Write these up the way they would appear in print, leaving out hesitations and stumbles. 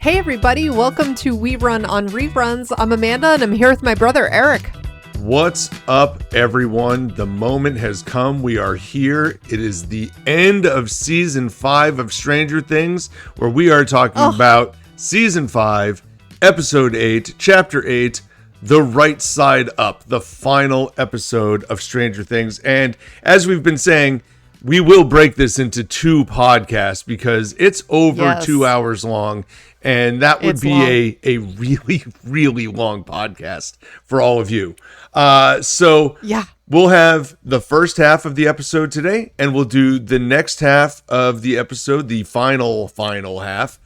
Hey everybody, welcome to We Run on Reruns. I'm Amanda and I'm here with my brother Eric. What's up, everyone? The moment has come. We are here. It is the end of season 5 of Stranger Things, where we are talking about season 5, episode 8, chapter 8, The Right Side Up, the final episode of Stranger Things. And as we've been saying, we will break this into 2 podcasts because it's over 2 hours long. And that would be a really, really long podcast for all of you. So we'll have the first half of the episode today, and we'll do the next half of the episode, the final half,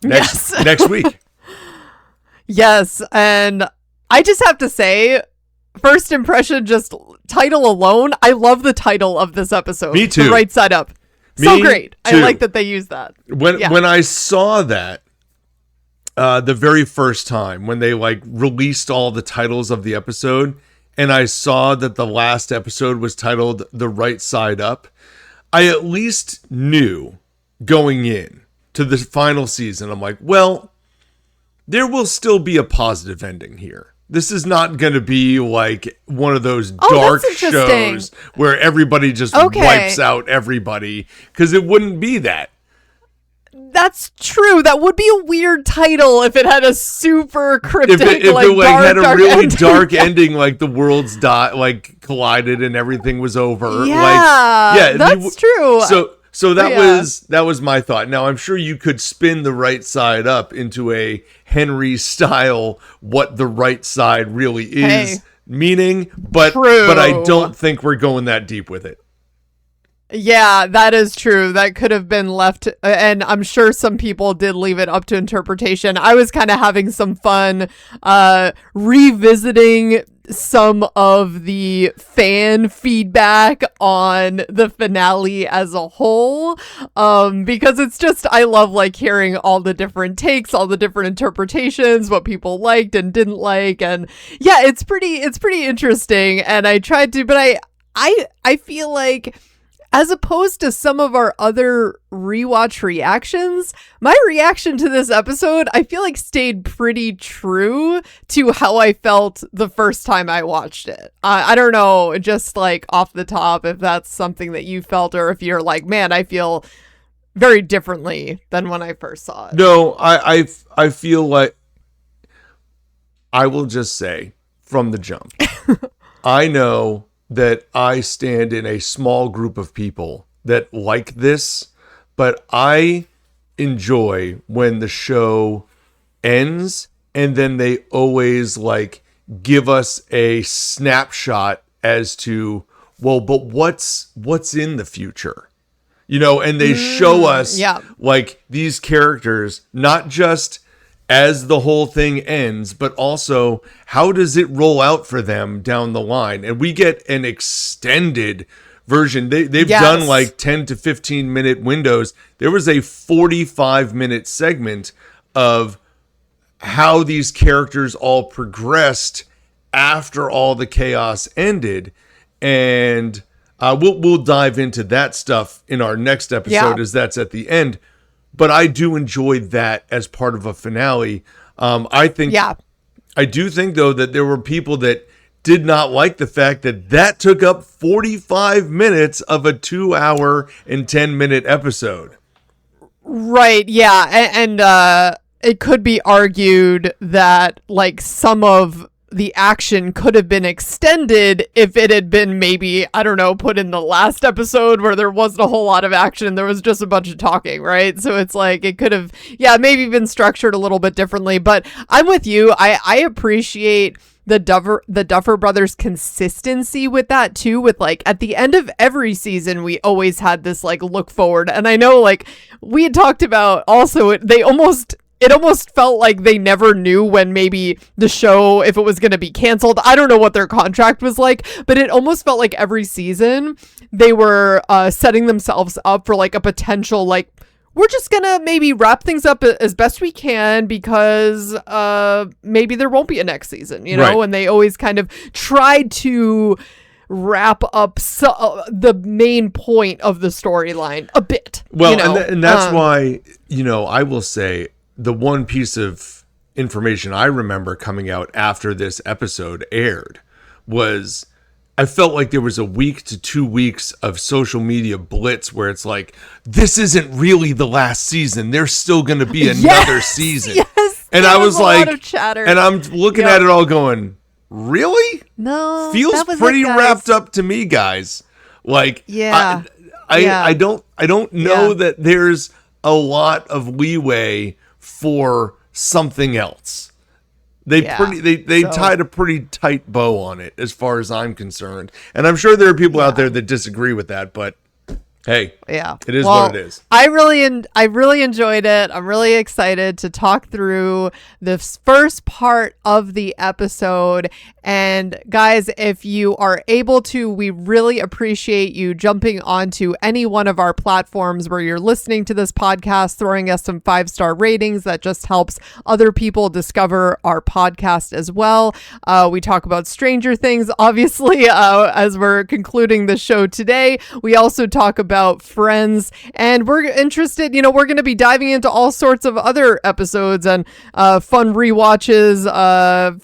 next week. Yes, and I just have to say, first impression, just title alone, I love the title of this episode. Me too. The Right Side Up. So great. I like that they use that. When I saw that the very first time, when they released all the titles of the episode, and I saw that the last episode was titled The Right Side Up, I at least knew going in to the final season, I'm like, well, there will still be a positive ending here. This is not going to be like one of those dark shows where everybody just wipes out everybody, because it wouldn't be that. That's true. That would be a weird title if it had a super cryptic, if it had a really ending. dark ending, like the worlds collided and everything was over. That's true. So that was my thought. Now, I'm sure you could spin The Right Side Up into a Henry style, what the right side really is meaning, but I don't think we're going that deep with it. Yeah, that is true. That could have been left, and I'm sure some people did leave it up to interpretation. I was kind of having some fun revisiting some of the fan feedback on the finale as a whole, because it's just, I love I all the different takes, all the different interpretations, what people liked and didn't like, and yeah, it's pretty interesting. And I tried to, but I feel like, as opposed to some of our other rewatch reactions, my reaction to this episode, I feel like stayed pretty true to how I felt the first time I watched it. I don't know, just off the top, if that's something that you felt, or if you're like, man, I feel very differently than when I first saw it. No, I feel like, I will just say from the jump, I know that I stand in a small group of people that like this, but I enjoy when the show ends and then they always give us a snapshot as to, well, but what's in the future, and they show us these characters, not just as the whole thing ends, but also how does it roll out for them down the line? And we get an extended version. They've done 10 to 15 minute windows. There was a 45-minute segment of how these characters all progressed after all the chaos ended. And we'll dive into that stuff in our next episode, as that's at the end. But I do enjoy that as part of a finale. I do think, though, that there were people that did not like the fact that took up 45 minutes of a 2-hour and 10-minute episode. Right, yeah. And it could be argued that, some of the action could have been extended if it had been maybe, I don't know, put in the last episode where there wasn't a whole lot of action. There was just a bunch of talking, right? So it's it could have, maybe been structured a little bit differently. But I'm with you. I appreciate the Duffer Brothers' consistency with that too, with at the end of every season we always had this look forward. And I know we had talked about also it almost felt like they never knew when maybe the show, if it was going to be canceled. I don't know what their contract was like, but it almost felt like every season they were setting themselves up for a potential, we're just going to maybe wrap things up as best we can because maybe there won't be a next season, you know? Right. And they always kind of tried to wrap up the main point of the storyline a bit. Well, and that's why, I will say, the one piece of information I remember coming out after this episode aired was I felt like there was a week to 2 weeks of social media blitz where it's like, this isn't really the last season. There's still going to be another season. Yes. And I was like, a lot of chatter. and I'm looking at it all going, really? No. Feels pretty wrapped up to me, guys. Like, yeah. I don't know that there's a lot of leeway for something else. They tied a pretty tight bow on it as far as I'm concerned. And I'm sure there are people out there that disagree with that, but hey, it is what it is. I really enjoyed it. I'm really excited to talk through this first part of the episode. And guys, if you are able to, we really appreciate you jumping onto any one of our platforms where you're listening to this podcast, throwing us some 5-star ratings. That just helps other people discover our podcast as well. We talk about Stranger Things, obviously, as we're concluding the show today. We also talk about Friends, and we're interested, we're going to be diving into all sorts of other episodes and fun rewatches.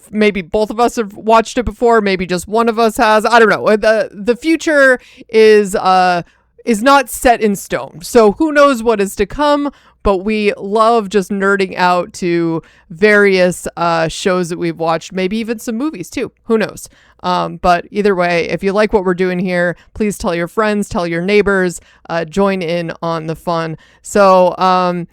Maybe both of us have watched it before, maybe just one of us has. I don't know. The future is not set in stone, so who knows what is to come. But we love just nerding out to various shows that we've watched, maybe even some movies too. Who knows? But either way, if you like what we're doing here, please tell your friends, tell your neighbors, join in on the fun. So,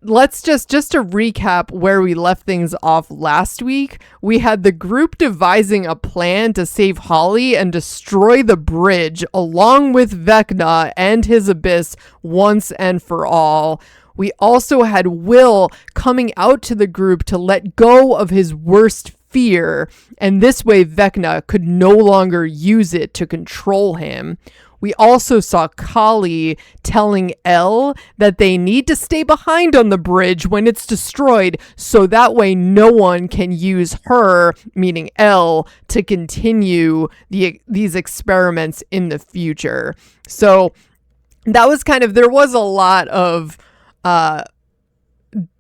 let's just to recap where we left things off last week. We had the group devising a plan to save Holly and destroy the bridge along with Vecna and his abyss once and for all. We also had Will coming out to the group to let go of his worst fear, and this way Vecna could no longer use it to control him. We also saw Kali telling Elle that they need to stay behind on the bridge when it's destroyed, so that way no one can use her, meaning Elle, to continue these experiments in the future. So that was there was a lot of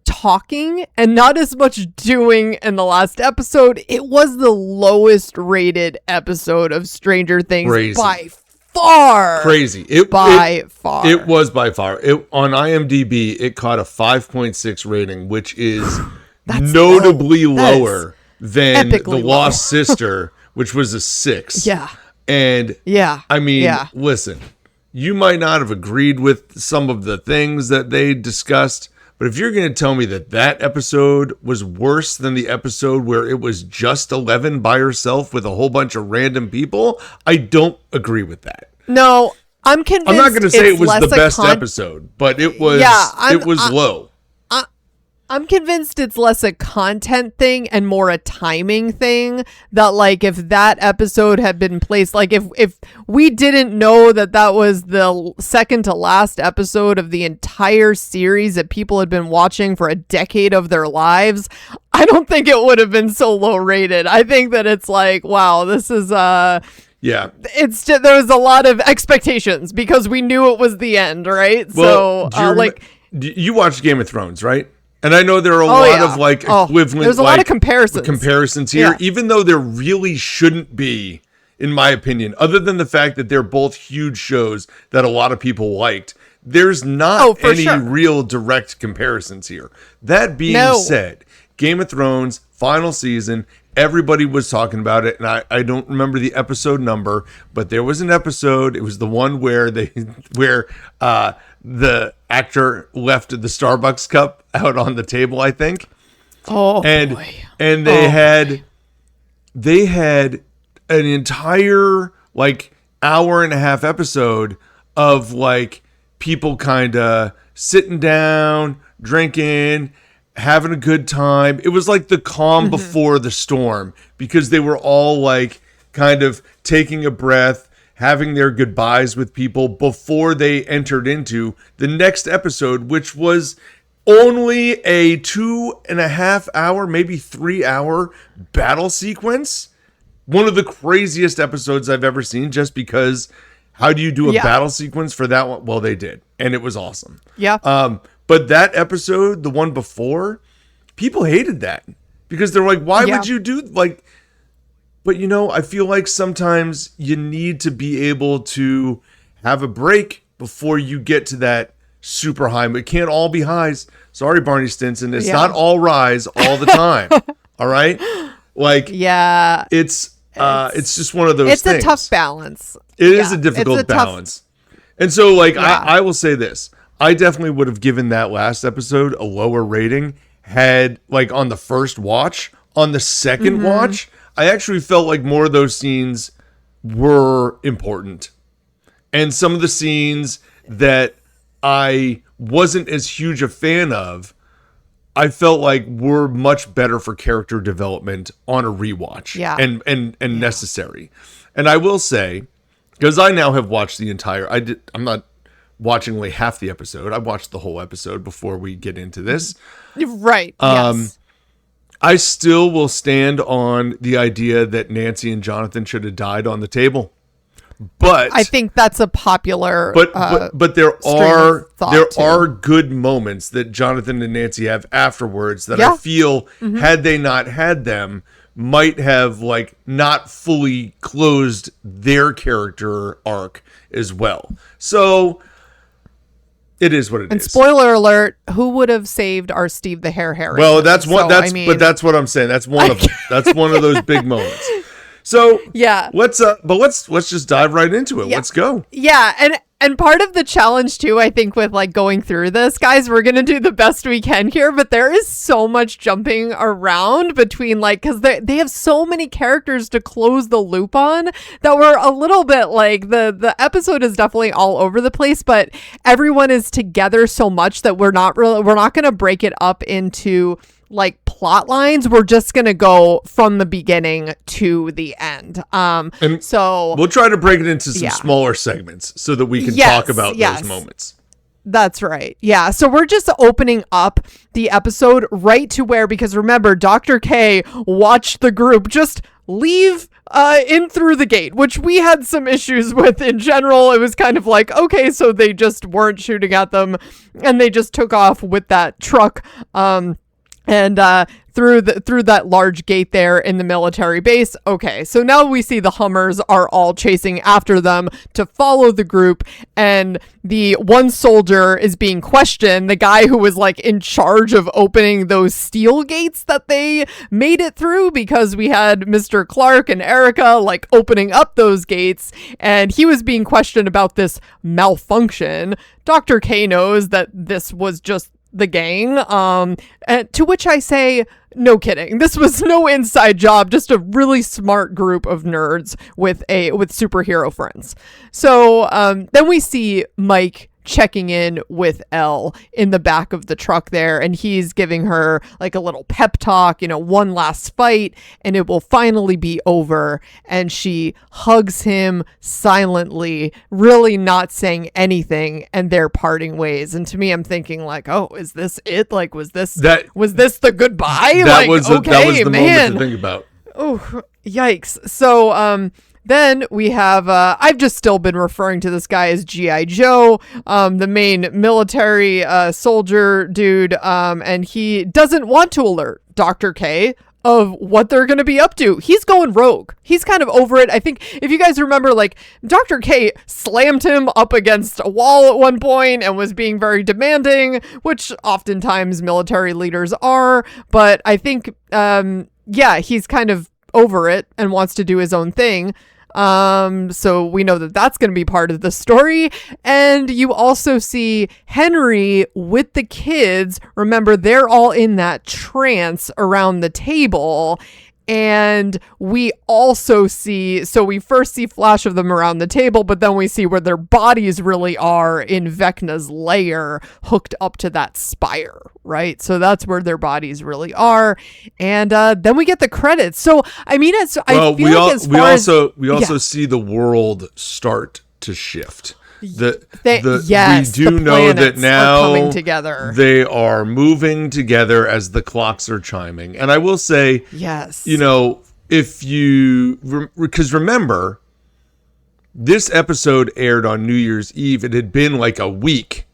talking and not as much doing in the last episode. It was the lowest rated episode of Stranger Things by far. Crazy. Far. It was by far. On IMDb, it caught a 5.6 rating, which is notably lower than The Lost Sister, which was a 6. Yeah. And I mean, listen, you might not have agreed with some of the things that they discussed, but if you're going to tell me that episode was worse than the episode where it was just 11 by herself with a whole bunch of random people, I don't agree with that. No, I'm convinced. I'm not going to say it was the best episode, but it was low. I'm convinced it's less a content thing and more a timing thing. That if that episode had been placed, if we didn't know that was the second to last episode of the entire series that people had been watching for a decade of their lives, I don't think it would have been so low rated. I think that it's wow, this is it's just, there was a lot of expectations because we knew it was the end, right? Well, so you watched Game of Thrones, right? And I know there are a lot of equivalent. There's a lot of comparisons here, even though there really shouldn't be, in my opinion, other than the fact that they're both huge shows that a lot of people liked. There's not any real direct comparisons here. That being said, Game of Thrones, final season, everybody was talking about it, and I don't remember the episode number, but there was an episode. It was the one where the actor left the Starbucks cup out on the table, I think. Oh, and boy. And they had an entire hour and a half episode of people kind of sitting down, drinking, having a good time. It was like the calm before the storm because they were all kind of taking a breath, having their goodbyes with people before they entered into the next episode, which was only a 2.5 hour, maybe 3 hour battle sequence. One of the craziest episodes I've ever seen, just because how do you do a battle sequence for that one? Well, they did, and it was awesome. Yeah. But that episode, the one before, people hated that because they're like, why would you do like? But I feel like sometimes you need to be able to have a break before you get to that super high. It can't all be highs. Sorry, Barney Stinson. It's not all rise all the time. All right. Like, it's just one of those things. It's a tough balance. It is a difficult balance. And so, like, I will say this. I definitely would have given that last episode a lower rating had, like, on the first watch. On the second watch, I actually felt like more of those scenes were important. And some of the scenes that I wasn't as huge a fan of, I felt like were much better for character development on a rewatch and necessary. And I will say, because I now have watched the entire, I'm not watching only half the episode. I watched the whole episode before we get into this. Right. Yes. I still will stand on the idea that Nancy and Jonathan should have died on the table. But I think that's a popular but there are good moments that Jonathan and Nancy have afterwards that I feel had they not had them might have like not fully closed their character arc as well. So it is what it is. And spoiler alert, who would have saved our Steve the Hair Harry? Well, that's what but that's what I'm saying. That's one of them. That's one of those big moments. So let's just dive right into it. Let's go. Yeah, and part of the challenge too, I think, with like going through this, guys, we're gonna do the best we can here, but there is so much jumping around between like because they have so many characters to close the loop on that we're a little bit like the episode is definitely all over the place, but everyone is together so much that we're not gonna break it up into like plot lines. We're just gonna go from the beginning to the end. And so we'll try to break it into some smaller segments so that we can talk about those moments. That's right. Yeah. So we're just opening up the episode right to where, because remember, Dr. K watched the group just leave in through the gate, which we had some issues with in general. It was kind of like, okay, so they just weren't shooting at them and they just took off with that truck. And through that large gate there in the military base. Okay, so now we see the Hummers are all chasing after them to follow the group, and the one soldier is being questioned, the guy who was like in charge of opening those steel gates that they made it through, because we had Mr. Clark and Erica like opening up those gates, and he was being questioned about this malfunction. Dr. K knows that this was just the gang, to which I say, no kidding. This was no inside job, just a really smart group of nerds with superhero friends. So then we see Mike checking in with Elle in the back of the truck there, and he's giving her like a little pep talk, one last fight and it will finally be over, and she hugs him silently, really not saying anything, and they're parting ways. And to me, I'm thinking like, oh, is this it? Like, was this the goodbye? That like, was the moment to think about. Oh, yikes. So then we have, I've just still been referring to this guy as G.I. Joe, the main military soldier dude, and he doesn't want to alert Dr. K of what they're going to be up to. He's going rogue. He's kind of over it. I think if you guys remember, like, Dr. K slammed him up against a wall at one point and was being very demanding, which oftentimes military leaders are, but I think, he's kind of over it and wants to do his own thing. So we know that that's going to be part of the story. And you also see Henry with the kids. Remember, they're all in that trance around the table. And we also see, so we first see flash of them around the table, but then we see where their bodies really are in Vecna's lair, hooked up to that spire, right? So that's where their bodies really are. And then we get the credits. So I mean, we also see the world start to shift. We do know that now coming together. They are moving together as the clocks are chiming. And I will say, yes, because remember, this episode aired on New Year's Eve. It had been like a week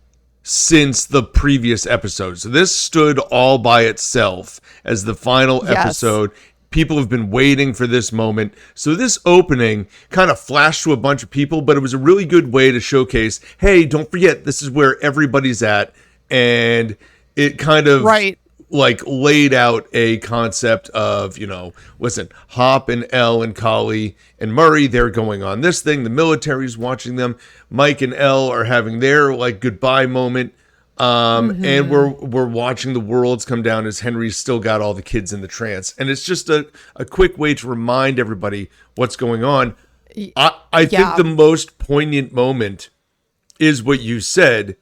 since the previous episode. So this stood all by itself as the final episode. People have been waiting for this moment. So this opening kind of flashed to a bunch of people, but it was a really good way to showcase, hey, don't forget, this is where everybody's at. And it kind of like laid out a concept of, listen, Hop and Elle and Kali and Murray, they're going on this thing. The military's watching them. Mike and Elle are having their like goodbye moment. And we're watching the worlds come down as Henry's still got all the kids in the trance. And it's just a quick way to remind everybody what's going on. I think the most poignant moment is what you said.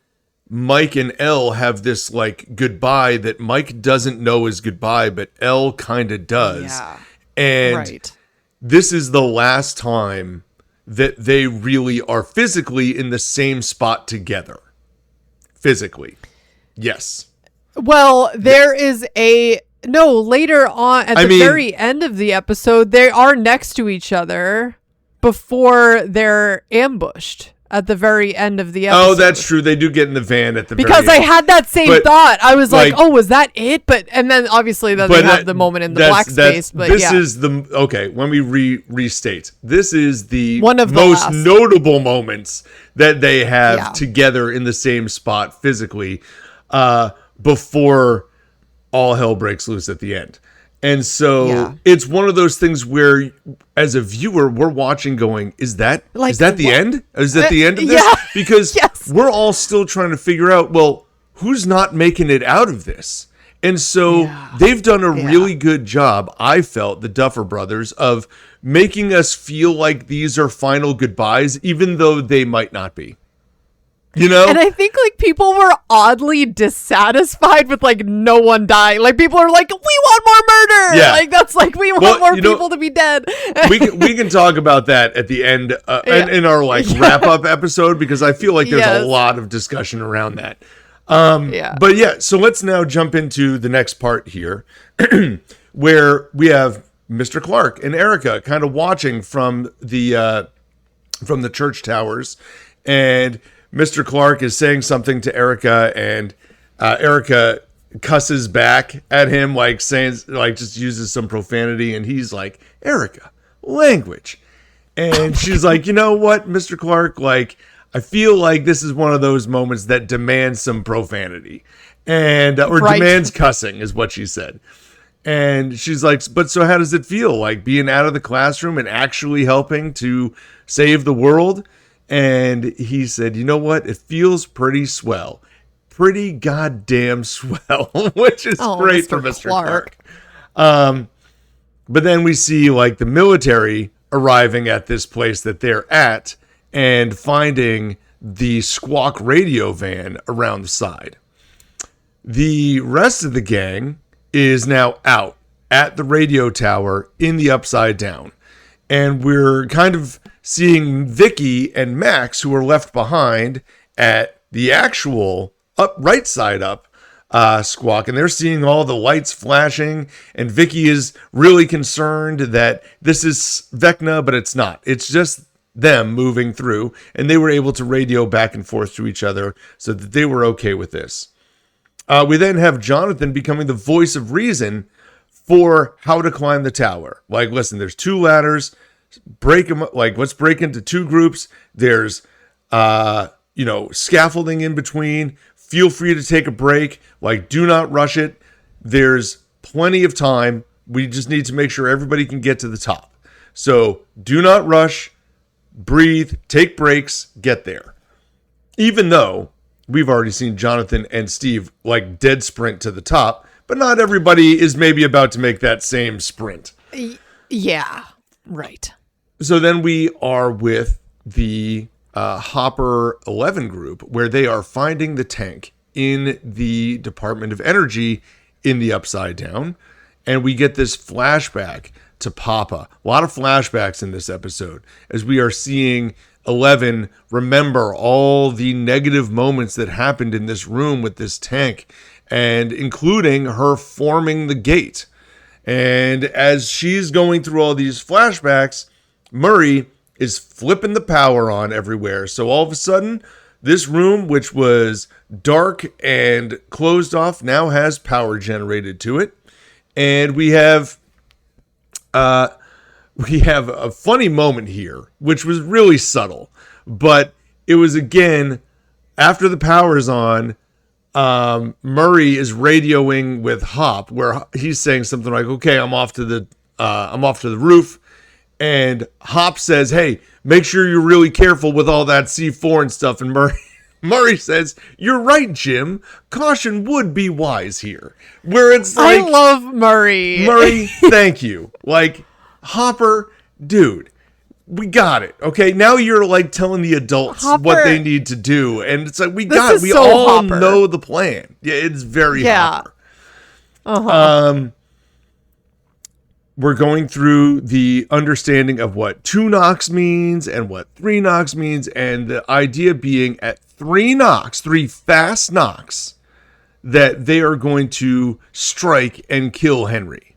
Mike and Elle have this like goodbye that Mike doesn't know is goodbye, but Elle kind of does. Yeah. And this is the last time that they really are physically in the same spot together. Physically. Yes. Well, there is later on at the very end of the episode, they are next to each other before they're ambushed. At the very end of the episode. Oh, that's true. They do get in the van at the very end. Because I had that same thought. I was like, oh, was that it? And then obviously they have the moment in the black space. But this is when we restate, this is the one of the most notable moments that they have together in the same spot physically before all hell breaks loose at the end. And so it's one of those things where, as a viewer, we're watching going, is that the end? Is that the end of this? Because we're all still trying to figure out, well, who's not making it out of this? And so they've done a really good job, I felt, the Duffer Brothers, of making us feel like these are final goodbyes, even though they might not be. And I think like people were oddly dissatisfied with like no one dying. Like people are like, we want more murder. Yeah. Like that's like we want more people to be dead. we can talk about that at the end in our like wrap up episode, because I feel like there's a lot of discussion around that. But so let's now jump into the next part here, where we have Mr. Clark and Erica kind of watching from the church towers, and Mr. Clark is saying something to Erica, and Erica cusses back at him, like saying, like just uses some profanity, and he's like, Erica, language. And she's like, you know what, Mr. Clark, like, I feel like this is one of those moments that demands some profanity, and or demands cussing, is what she said. And she's like, but so how does it feel, like being out of the classroom and actually helping to save the world? And he said, you know what? It feels pretty swell. Pretty goddamn swell, which is great for Mr. Clark. But then we see like the military arriving at this place that they're at and finding the squawk radio van around the side. The rest of the gang is now out at the radio tower in the Upside Down. And we're kind of seeing Vicky and Max, who are left behind at the actual Rightside up squawk, and they're seeing all the lights flashing, and Vicky is really concerned that this is Vecna, but it's not. It's just them moving through, and they were able to radio back and forth to each other so that they were okay with this. We then have Jonathan becoming the voice of reason for how to climb the tower. Like, listen, there's 2 ladders. Break them, like, let's break into 2 groups. There's scaffolding in between. Feel free to take a break. Like, do not rush it. There's plenty of time. We just need to make sure everybody can get to the top. So do not rush. Breathe. Take breaks. Get there. Even though we've already seen Jonathan and Steve like dead sprint to the top, but not everybody is maybe about to make that same sprint. Yeah, right. So then we are with the Hopper 11 group, where they are finding the tank in the Department of Energy in the Upside Down. And we get this flashback to Papa. A lot of flashbacks in this episode as we are seeing 11 remember all the negative moments that happened in this room with this tank, and including her forming the gate. And as she's going through all these flashbacks, Murray is flipping the power on everywhere. So all of a sudden, This room, which was dark and closed off, now has power generated to it. And we have a funny moment here, which was really subtle. But it was, again, after the power is on, Murray is radioing with Hop, where he's saying something like, "Okay, I'm off to the roof," and Hop says, "Hey, make sure you're really careful with all that C4 and stuff." And Murray says, "You're right, Jim. Caution would be wise here." Where it's like, I love Murray. Murray, thank you. Like, Hopper, dude. We got it. Okay. Now you're like telling the adults what they need to do. And it's like, we all Hopper. Know the plan. Yeah. It's very Hopper. We're going through the understanding of what 2 knocks means and what 3 knocks means. And the idea being at 3 knocks, 3 fast knocks, that they are going to strike and kill Henry.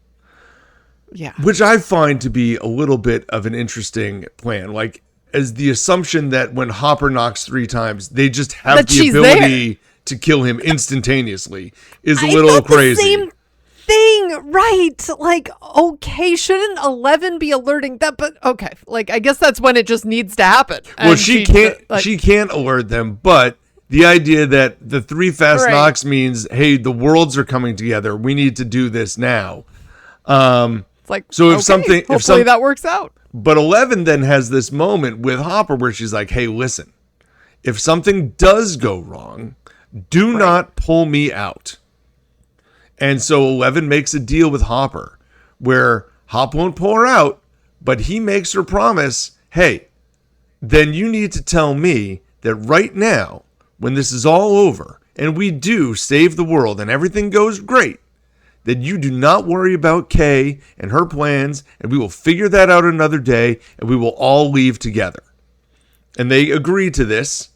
Yeah. Which I find to be a little bit of an interesting plan. Like, as the assumption that when Hopper knocks 3 times, they just have the ability to kill him instantaneously is a little crazy. The same thing, right? Like, okay, shouldn't 11 be alerting that? But okay, like, I guess that's when it just needs to happen. Well, she can't alert them, but the idea that the 3 fast knocks means, hey, the worlds are coming together. We need to do this now. Like, so hopefully that works out. But 11 then has this moment with Hopper where she's like, "Hey, listen, if something does go wrong, do not pull me out." And so 11 makes a deal with Hopper where Hop won't pull her out, but he makes her promise, "Hey, then you need to tell me that right now, when this is all over and we do save the world and everything goes great, that you do not worry about Kay and her plans, and we will figure that out another day, and we will all leave together." And they agree to this.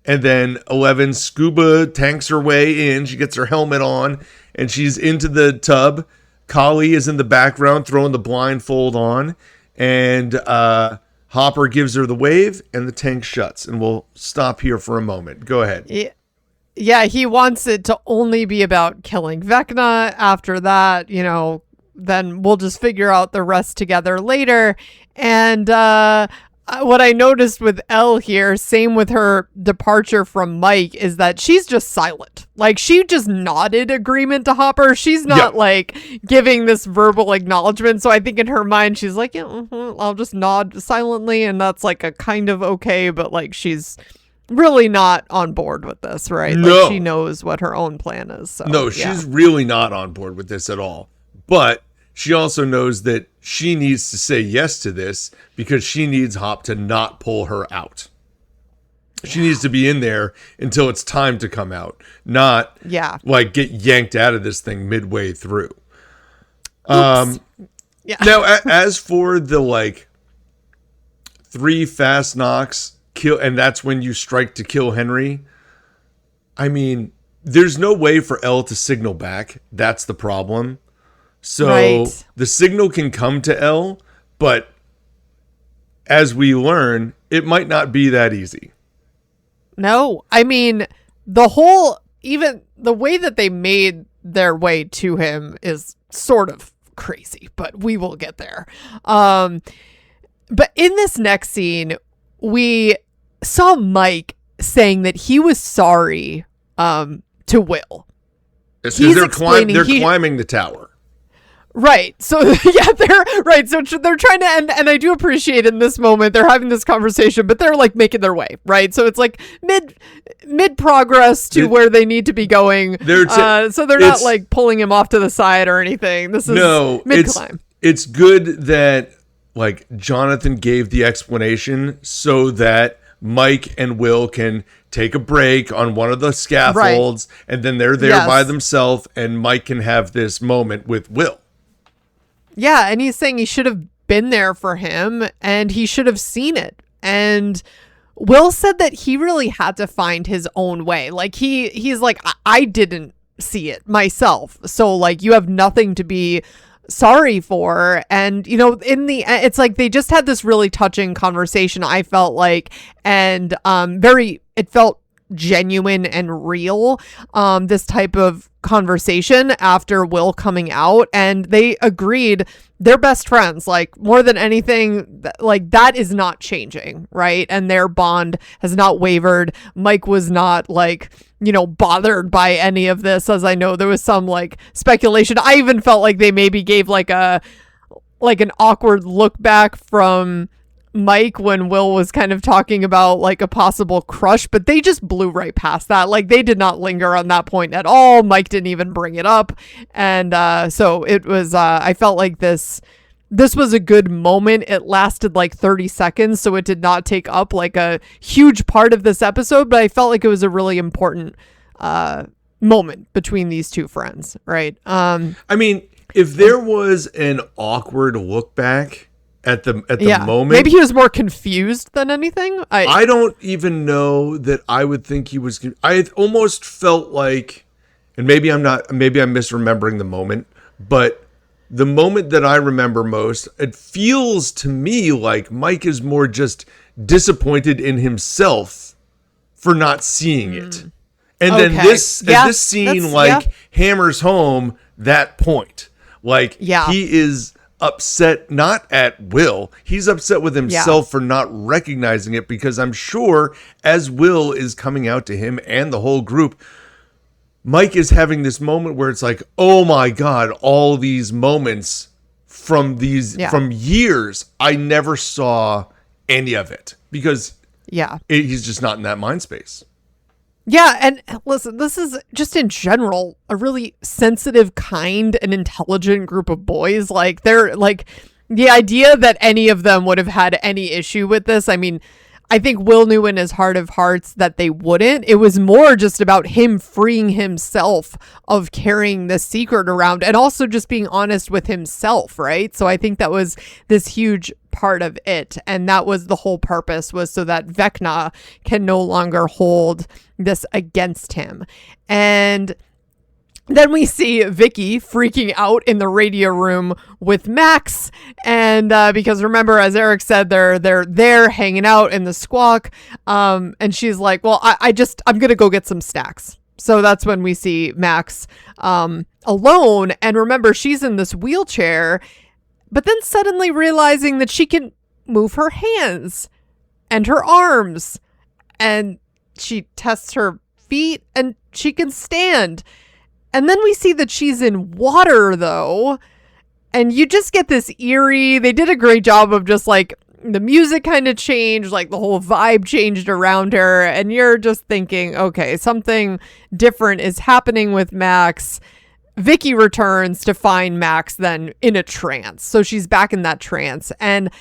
And then 11 scuba tanks her way in. She gets her helmet on, and she's into the tub. Kali is in the background throwing the blindfold on. And Hopper gives her the wave, and the tank shuts. And we'll stop here for a moment. Go ahead. Yeah, he wants it to only be about killing Vecna. After that, then we'll just figure out the rest together later. And what I noticed with Elle here, same with her departure from Mike, is that she's just silent. Like, she just nodded agreement to Hopper. She's not like giving this verbal acknowledgement. So I think in her mind, she's like, "Yeah, I'll just nod silently." And that's like a kind of okay, but like she's really not on board with this, right? No. Like, she knows what her own plan is. So, no, she's really not on board with this at all. But she also knows that she needs to say yes to this because she needs Hop to not pull her out. She needs to be in there until it's time to come out, not like get yanked out of this thing midway through. Now, as for the like 3 fast knocks, and that's when you strike to kill Henry. I mean, there's no way for Elle to signal back. That's the problem. So the signal can come to Elle, but as we learn, it might not be that easy. No, I mean, even the way that they made their way to him is sort of crazy, but we will get there. But in this next scene, we saw Mike saying that he was sorry to Will. Because they're climbing the tower. Right. So, they're right. So they're trying to, and I do appreciate in this moment, they're having this conversation, but they're like making their way, right? So it's like mid progress to where they need to be going. So they're not like pulling him off to the side or anything. This is mid climb. It's good that like Jonathan gave the explanation so that Mike and Will can take a break on one of the scaffolds, and then they're there by themselves, and Mike can have this moment with Will. Yeah, and he's saying he should have been there for him, and he should have seen it. And Will said that he really had to find his own way. Like, he's like, I didn't see it myself. So, like, you have nothing to be sorry for. And, in the end, it's like they just had this really touching conversation, I felt like, and it felt genuine and real, this type of conversation after Will coming out, and they agreed they're best friends. Like, more than anything, like, that is not changing, right? And their bond has not wavered. Mike was not, like, you know, bothered by any of this, as I know there was some, like, speculation. I even felt like they maybe gave like an awkward look back from Mike when Will was kind of talking about like a possible crush, but they just blew right past that. Like, they did not linger on that point at all. Mike didn't even bring it up. And so it was, I felt like this was a good moment. It lasted like 30 seconds, so it did not take up like a huge part of this episode, but I felt like it was a really important moment between these two friends, right? I mean, if there was an awkward look back at the moment, maybe he was more confused than anything. I don't even know that I would think he was. I almost felt like, and maybe I'm misremembering the moment, but the moment that I remember most, it feels to me like Mike is more just disappointed in himself for not seeing it. And then this scene hammers home that point. Like, he is upset not at Will. He's upset with himself for not recognizing it, because I'm sure as Will is coming out to him and the whole group, Mike is having this moment where it's like, oh my God, all these moments from years, I never saw any of it, because he's just not in that mind space. Yeah, and listen, this is just in general a really sensitive, kind, and intelligent group of boys. Like, they're like, the idea that any of them would have had any issue with this, I mean, I think Will knew in his heart of hearts that they wouldn't. It was more just about him freeing himself of carrying this secret around, and also just being honest with himself, right? So I think that was this huge part of it, and that was the whole purpose, was so that Vecna can no longer hold this against him. And then we see Vicky freaking out in the radio room with Max, and because remember, as Eric said, they're there hanging out in the squawk, and she's like, well, I'm gonna go get some snacks. So that's when we see Max alone, and remember, she's in this wheelchair, but then suddenly realizing that she can move her hands and her arms, and she tests her feet and she can stand. And then we see that she's in water, though, and you just get this eerie, they did a great job of just like, the music kind of changed, like the whole vibe changed around her, and you're just thinking, okay, something different is happening with Max. Vicky returns to find Max then in a trance. So she's back in that trance. And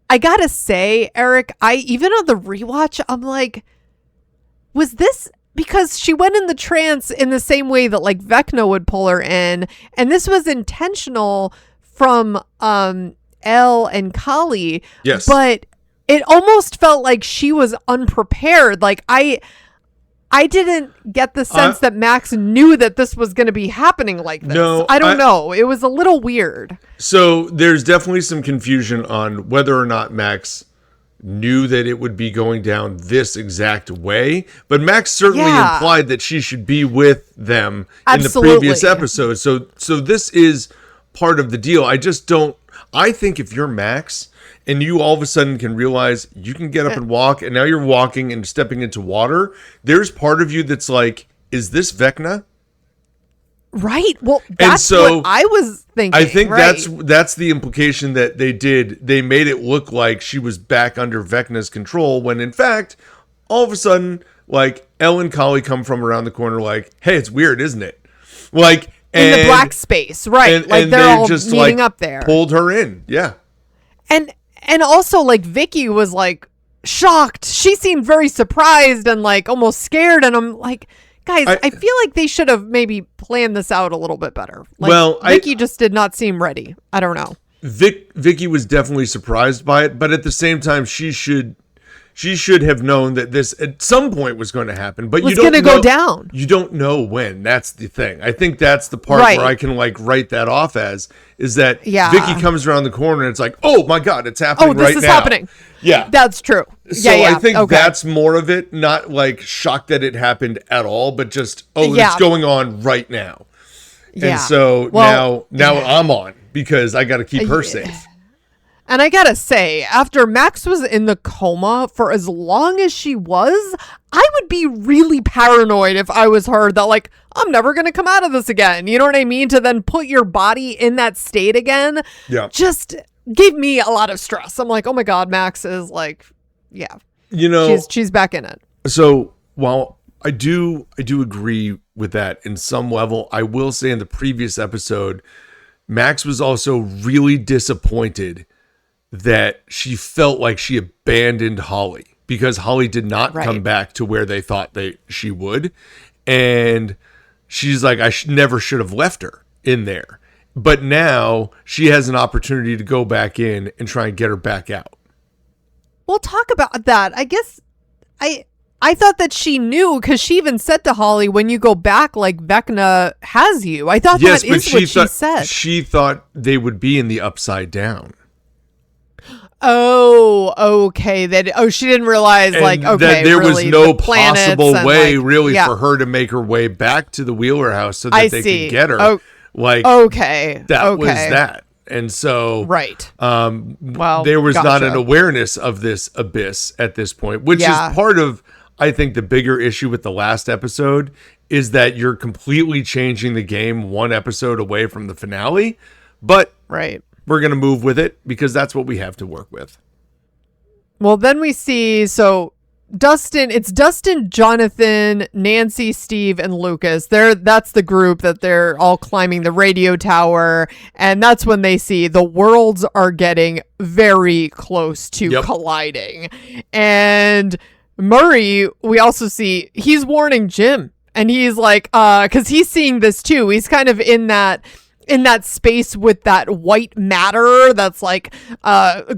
I gotta say, Eric, even on the rewatch, I'm like, was this because she went in the trance in the same way that like Vecna would pull her in, and this was intentional from Elle and Kali. Yes. But it almost felt like she was unprepared. Like I didn't get the sense that Max knew that this was going to be happening like this. No, I don't know. It was a little weird. So there's definitely some confusion on whether or not Max knew that it would be going down this exact way, but Max certainly implied that she should be with them in the previous episode. So this is part of the deal. I think if you're Max and you all of a sudden can realize you can get up and walk, and now you're walking and stepping into water, there's part of you that's like, is this Vecna? Right. Well, that's what I was thinking. I think that's the implication that they did. They made it look like she was back under Vecna's control, when in fact, all of a sudden, like, Elle and Kali come from around the corner like, hey, it's weird, isn't it? Like, in the black space, right? Like, they're all just meeting up there. Pulled her in, yeah. And also, like, Vicky was like shocked. She seemed very surprised and like almost scared. And I'm like, guys, I feel like they should have maybe planned this out a little bit better. Like, Vicky just did not seem ready. I don't know. Vicky was definitely surprised by it, but at the same time, she should she should have known that this at some point was going to happen, but was going to go down. You don't know when. That's the thing. I think that's the part where I can like write that off as is that Vicky comes around the corner and it's like, oh my God, it's happening right now. Oh, this is happening. Yeah. That's true. So I think that's more of it, not like shocked that it happened at all, but just, it's going on right now. Yeah. And so now I'm on because I got to keep her safe. And I gotta say, after Max was in the coma for as long as she was, I would be really paranoid if I was her that like, I'm never going to come out of this again. You know what I mean? To then put your body in that state again. Yeah. Just gave me a lot of stress. I'm like, oh my God, Max is like, you know, she's back in it. So while I do agree with that in some level, I will say in the previous episode, Max was also really disappointed that she felt like she abandoned Holly because Holly did not come back to where they thought she would. And she's like, I never should have left her in there. But now she has an opportunity to go back in and try and get her back out. We'll talk about that. I guess I thought that she knew because she even said to Holly, when you go back, like Vecna has you. I thought that is what she said. She thought they would be in the Upside Down. Oh, okay. She didn't realize that there was no possible way for her to make her way back to the Wheeler house so that they could get her. That was that. And so, there was not an awareness of this abyss at this point, which is part of, I think, the bigger issue with the last episode is that you're completely changing the game one episode away from the finale, but we're going to move with it because that's what we have to work with. Well, then we see, it's Dustin, Jonathan, Nancy, Steve, and Lucas. That's the group that they're all climbing the radio tower. And that's when they see the worlds are getting very close to colliding. And Murray, we also see, he's warning Jim. And he's like, because he's seeing this too. He's kind of in that space with that white matter that's like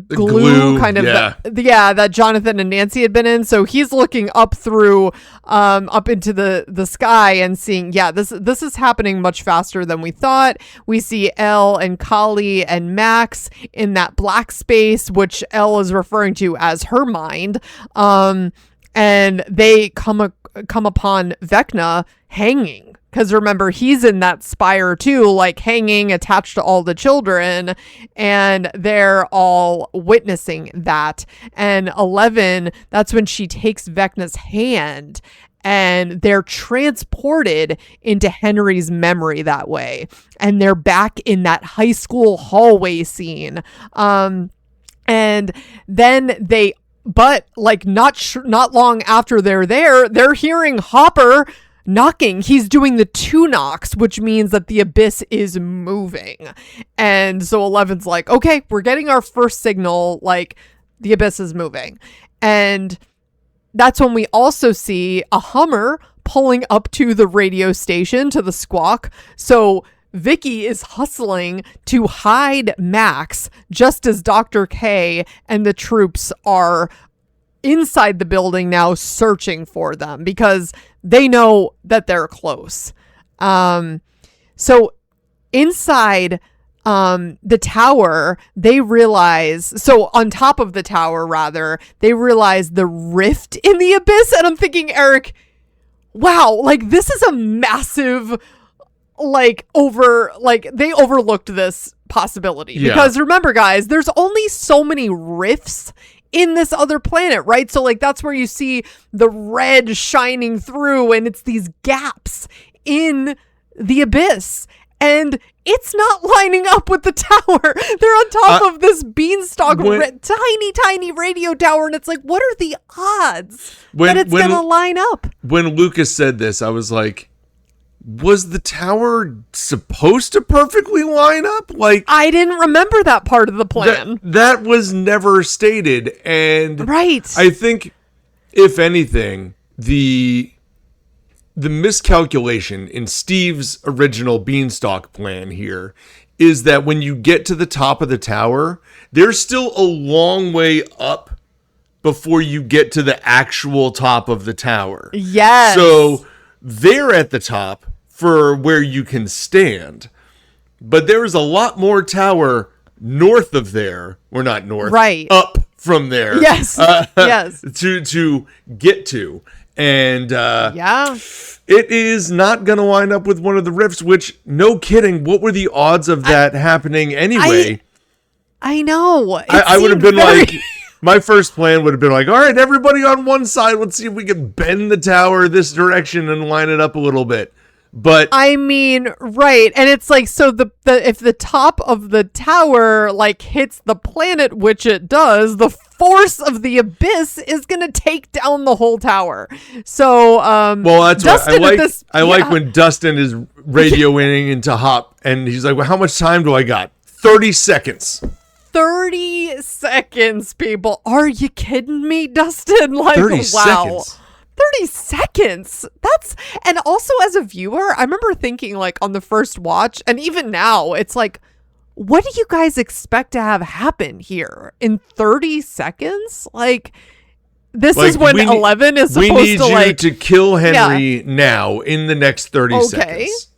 glue kind of that Jonathan and Nancy had been in. So he's looking up through up into the sky and seeing this is happening much faster than we thought. We see Elle and Kali and Max in that black space, which Elle is referring to as her mind, and they come upon Vecna hanging. Because remember, he's in that spire too, like hanging attached to all the children, and they're all witnessing that. And 11, that's when she takes Vecna's hand, and they're transported into Henry's memory that way. And they're back in that high school hallway scene. And then not long after they're there, they're hearing Hopper knocking. He's doing the 2 knocks, which means that the abyss is moving. And so 11's like, okay, we're getting our first signal, like the abyss is moving. And that's when we also see a Hummer pulling up to the radio station, to the squawk. So Vicky is hustling to hide Max just as Dr. K and the troops are inside the building now searching for them because they know that they're close. So inside the tower, they realize, so on top of the tower rather, they realize the rift in the abyss. And I'm thinking, Eric, wow, like this is a massive, they overlooked this possibility because remember guys, there's only so many rifts in this other planet, right? So like that's where you see the red shining through, and it's these gaps in the abyss, and it's not lining up with the tower. They're on top of this beanstalk, tiny radio tower, and it's like, what are the odds that it's gonna line up? When Lucas said this, I was like, was the tower supposed to perfectly line up? Like, I didn't remember that part of the plan. That was never stated. And I think, if anything, the miscalculation in Steve's original beanstalk plan here is that when you get to the top of the tower, there's still a long way up before you get to the actual top of the tower. Yes. So they're at the top for where you can stand. But there is a lot more tower north of there. We're not north. Right. Up from there. Yes. Yes. To get to. And yeah. it is not going to wind up with one of the rifts, which, no kidding, what were the odds of that happening anyway? I know. I would have been like, my first plan would have been like, all right, everybody on one side, let's see if we can bend the tower this direction and line it up a little bit. But I mean, right. And it's like, so the if the top of the tower like hits the planet, which it does, the force of the abyss is going to take down the whole tower. So, well, that's Dustin what I like when Dustin is radioing into Hop and he's like, well, how much time do I got? 30 seconds. 30 seconds, people. Are you kidding me, Dustin? Like, 30 wow. seconds. 30 seconds. And also as a viewer, I remember thinking like on the first watch, and even now, it's like, what do you guys expect to have happen here in 30 seconds? Like, this is when 11 is supposed to like... We need you to kill Henry now in the next 30 seconds.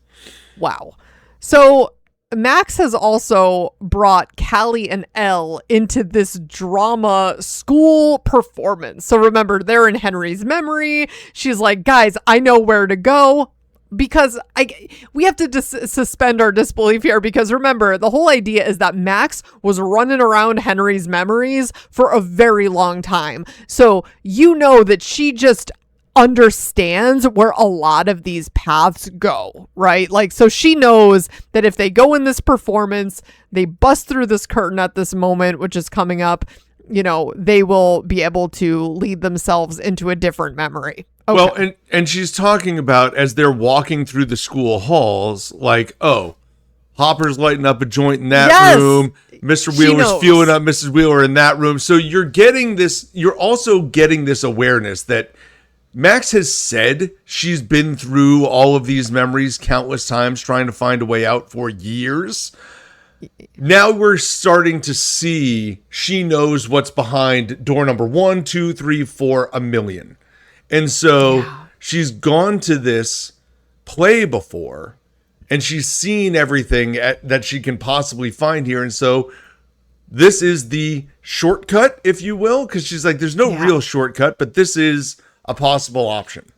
Wow. So Max has also brought Callie and Elle into this drama school performance. So remember, they're in Henry's memory. She's like, guys, I know where to go. Because we have to suspend our disbelief here, because remember, the whole idea is that Max was running around Henry's memories for a very long time. So you know that she just understands where a lot of these paths go, right? Like, so she knows that if they go in this performance, they bust through this curtain at this moment, which is coming up, you know, they will be able to lead themselves into a different memory. Okay. Well, and she's talking about, as they're walking through the school halls, like, oh, Hopper's lighting up a joint in that room. Mr. Wheeler's fueling up Mrs. Wheeler in that room. So you're also getting this awareness that Max has said she's been through all of these memories countless times trying to find a way out for years. Now we're starting to see she knows what's behind door number 1, 2, 3, 4, a million. And so she's gone to this play before and she's seen everything that she can possibly find here. And so this is the shortcut, if you will, because she's like, there's no real shortcut, but this is a possible option.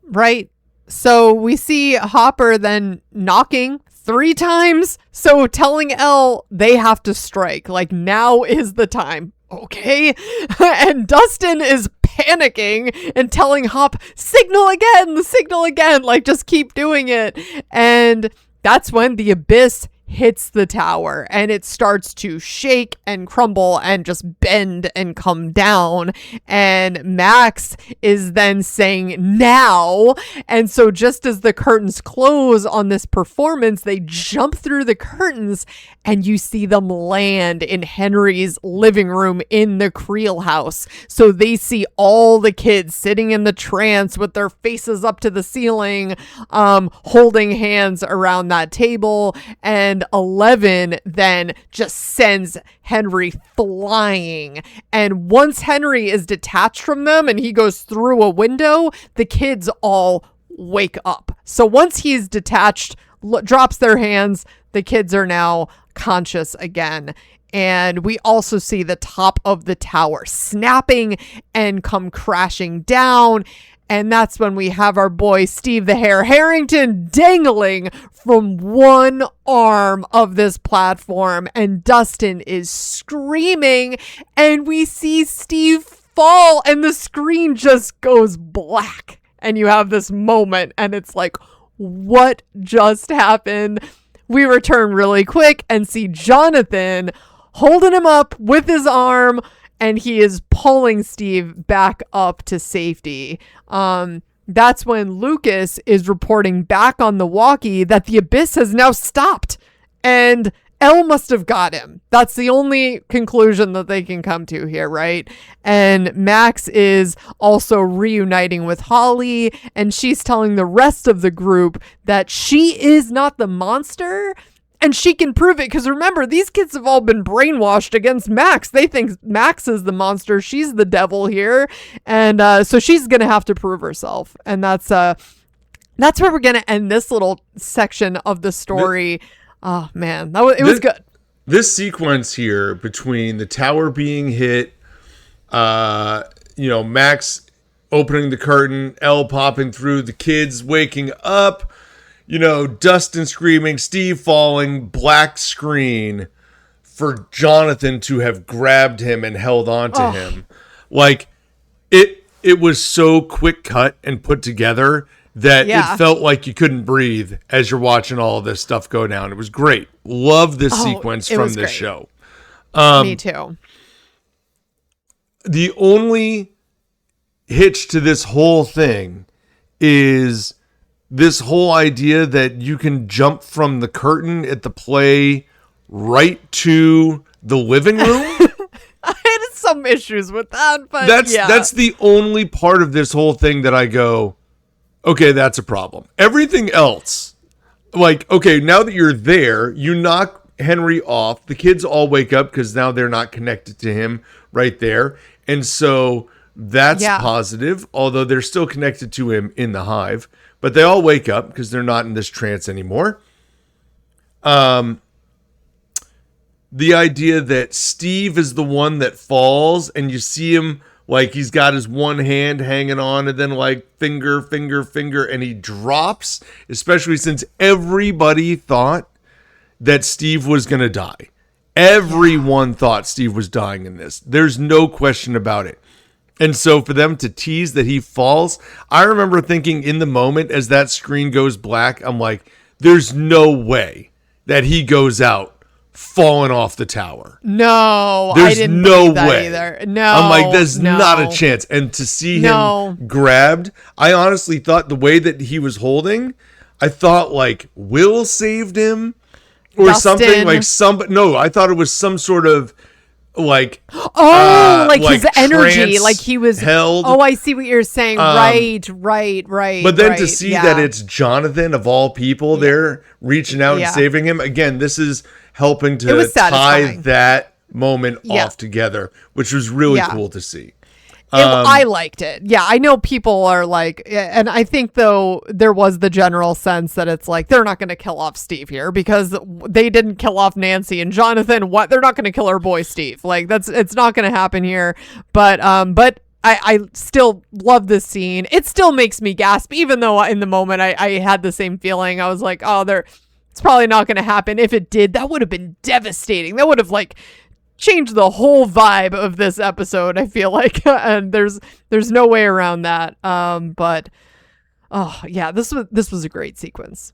Right. So we see Hopper then knocking 3 times. So telling Elle they have to strike. Like, now is the time. Okay. And Dustin is panicking and telling Hop, signal again. Like, just keep doing it. And that's when the abyss hits the tower and it starts to shake and crumble and just bend and come down, and Max is then saying now, and so just as the curtains close on this performance, they jump through the curtains and you see them land in Henry's living room in the Creel house. So they see all the kids sitting in the trance with their faces up to the ceiling, holding hands around that table, and 11 then just sends Henry flying. And once Henry is detached from them and he goes through a window, the kids all wake up. So once he's detached, drops their hands, the kids are now conscious again. And we also see the top of the tower snapping and come crashing down. And that's when we have our boy Steve the Hare Harrington dangling from one arm of this platform. And Dustin is screaming. And we see Steve fall and the screen just goes black. And you have this moment and it's like, what just happened? We return really quick and see Jonathan holding him up with his arm, and he is pulling Steve back up to safety. That's when Lucas is reporting back on the walkie that the abyss has now stopped, and Elle must have got him. That's the only conclusion that they can come to here, right? And Max is also reuniting with Holly, and she's telling the rest of the group that she is not the monster, And she can prove it because remember, these kids have all been brainwashed against Max. They think Max is the monster. She's the devil here. And so she's going to have to prove herself. And that's where we're going to end this little section of the story. Oh, man, it was good. This sequence here between the tower being hit, Max opening the curtain, Elle popping through, the kids waking up, Dustin screaming, Steve falling, black screen for Jonathan to have grabbed him and held on to him. Like, it was so quick cut and put together that it felt like you couldn't breathe as you're watching all of this stuff go down. It was great. Love this sequence from this show. Me too. The only hitch to this whole thing is this whole idea that you can jump from the curtain at the play right to the living room. I had some issues with that, but that's the only part of this whole thing that I go, okay, that's a problem. Everything else, like, okay, now that you're there, you knock Henry off. The kids all wake up because now they're not connected to him right there. And so that's positive, although they're still connected to him in the hive. But they all wake up because they're not in this trance anymore. The idea that Steve is the one that falls and you see him like he's got his one hand hanging on and then like finger, and he drops, especially since everybody thought that Steve was going to die. Everyone thought Steve was dying in this. There's no question about it. And so for them to tease that he falls, I remember thinking in the moment as that screen goes black, I'm like, there's no way that he goes out falling off the tower. No, there's I didn't no think that way. Either. No, I'm like, there's not a chance. And to see him grabbed, I honestly thought the way that he was holding, I thought like Will saved him or something like no, I thought it was some sort of like like his energy, like he was held. Oh, I see what you're saying. Right. But then to see that it's Jonathan of all people there reaching out and saving him again, this is helping to tie that moment off together, which was really cool to see. I liked it. Yeah, I know people are like, and I think though there was the general sense that it's like they're not going to kill off Steve here because they didn't kill off Nancy and Jonathan. What they're not going to kill our boy Steve. Like it's not going to happen here. But I still love this scene. It still makes me gasp, even though in the moment I had the same feeling. I was like, it's probably not going to happen. If it did, that would have been devastating. That would have like changed the whole vibe of this episode, I feel like. And there's no way around that. But this was a great sequence.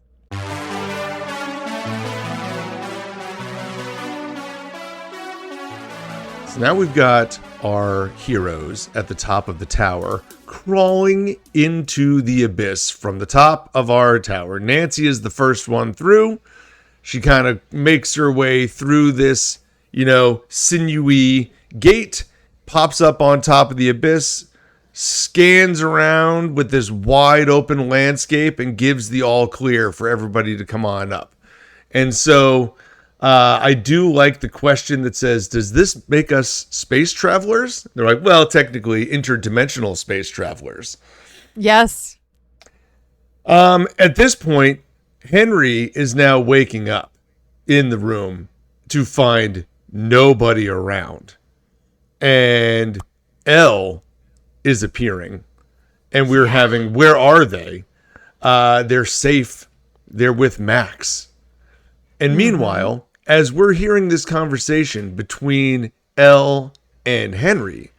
So now we've got our heroes at the top of the tower crawling into the abyss from the top of our tower. Nancy is the first one through. She kind of makes her way through this sinewy gate, pops up on top of the abyss, scans around with this wide open landscape and gives the all clear for everybody to come on up. And so I do like the question that says, does this make us space travelers? They're like, well, technically interdimensional space travelers. Yes. At this point, Henry is now waking up in the room to find nobody around, and Elle is appearing, and we're having, where are they? They're safe. They're with Max. And meanwhile, as we're hearing this conversation between Elle and Henry,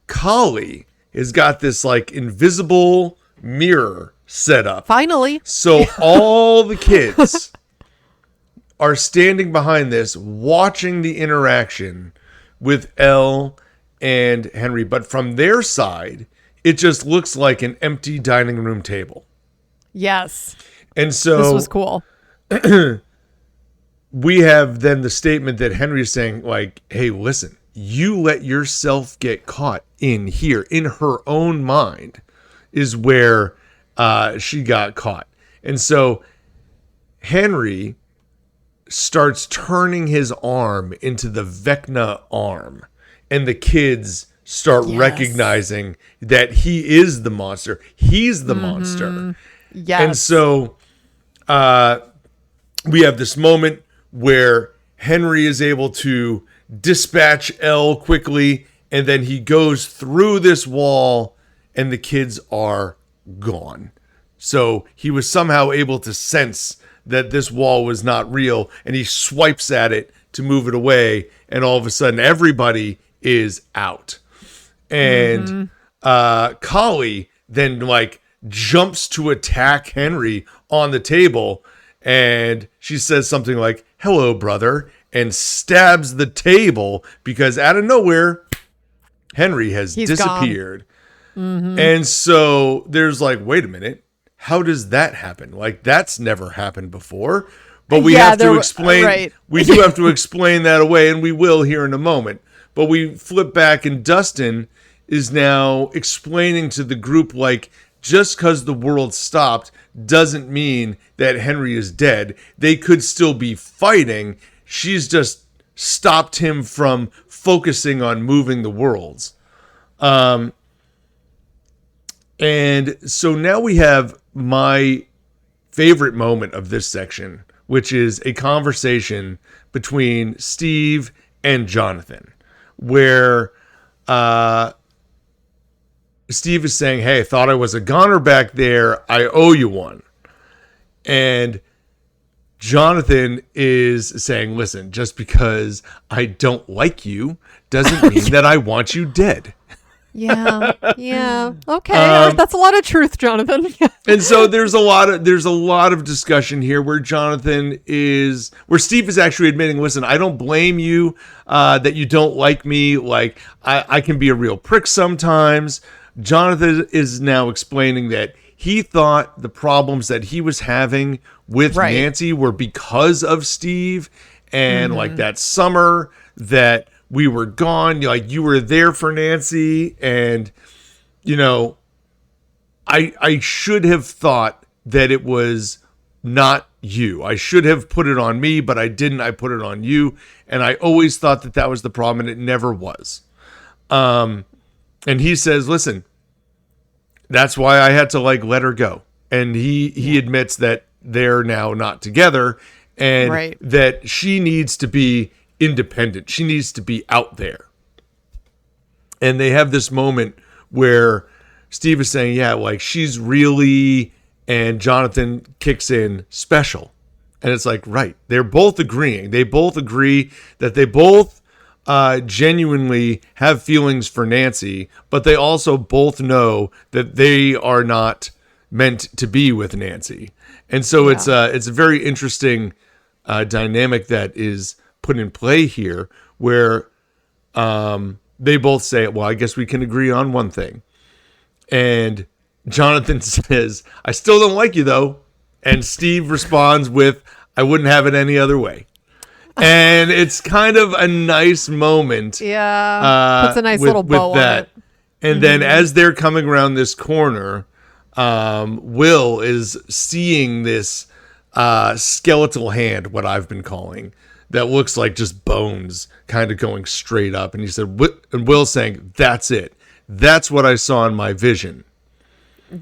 Kali has got this like invisible mirror set up. Finally. So all the kids are standing behind this, watching the interaction with Elle and Henry. But from their side, it just looks like an empty dining room table. Yes. And so this was cool. We have then the statement that Henry's saying, like, hey, listen, you let yourself get caught in here. In her own mind is where she got caught. And so Henry starts turning his arm into the Vecna arm, and the kids start recognizing that he is the monster. He's the monster. Yes. And so we have this moment where Henry is able to dispatch Elle quickly, and then he goes through this wall, and the kids are gone. So he was somehow able to sense that this wall was not real, and he swipes at it to move it away, and all of a sudden everybody is out. And Kali then like jumps to attack Henry on the table, and she says something like, "Hello, brother," and stabs the table because out of nowhere Henry has disappeared. And so there's like, wait a minute, how does that happen? Like, that's never happened before. But we have to explain, we do have to explain that away, and we will here in a moment. But we flip back, and Dustin is now explaining to the group, like, just because the world stopped doesn't mean that Henry is dead. They could still be fighting. She's just stopped him from focusing on moving the worlds. And so now we have my favorite moment of this section, which is a conversation between Steve and Jonathan, where Steve is saying, "Hey, I thought I was a goner back there. I owe you one." And Jonathan is saying, "Listen, just because I don't like you doesn't mean that I want you dead." Yeah. Okay, that's a lot of truth, Jonathan. And so there's a lot of discussion here where Steve is actually admitting, "Listen, I don't blame you that you don't like me. Like, I can be a real prick sometimes." Jonathan is now explaining that he thought the problems that he was having with Nancy were because of Steve, and like that summer that we were gone, like you were there for Nancy, and I should have thought that it was not you. I should have put it on me, but I didn't. I put it on you, and I always thought that was the problem, and it never was. And he says, "Listen, that's why I had to like let her go." And he admits that they're now not together, and that she needs to be independent. She needs to be out there. And they have this moment where Steve is saying, "Yeah, like she's really," and Jonathan kicks in, "special." And it's like, right. They're both agreeing. They both agree that they both genuinely have feelings for Nancy, but they also both know that they are not meant to be with Nancy. And so it's a very interesting dynamic that is put in play here, where they both say, "Well, I guess we can agree on one thing." And Jonathan says, "I still don't like you, though." And Steve responds with, "I wouldn't have it any other way." And it's kind of a nice moment. Yeah. Puts a nice little bow on it. And then as they're coming around this corner, Will is seeing this skeletal hand, what I've been calling, that looks like just bones kind of going straight up. And he said, and Will saying, "That's it. That's what I saw in my vision."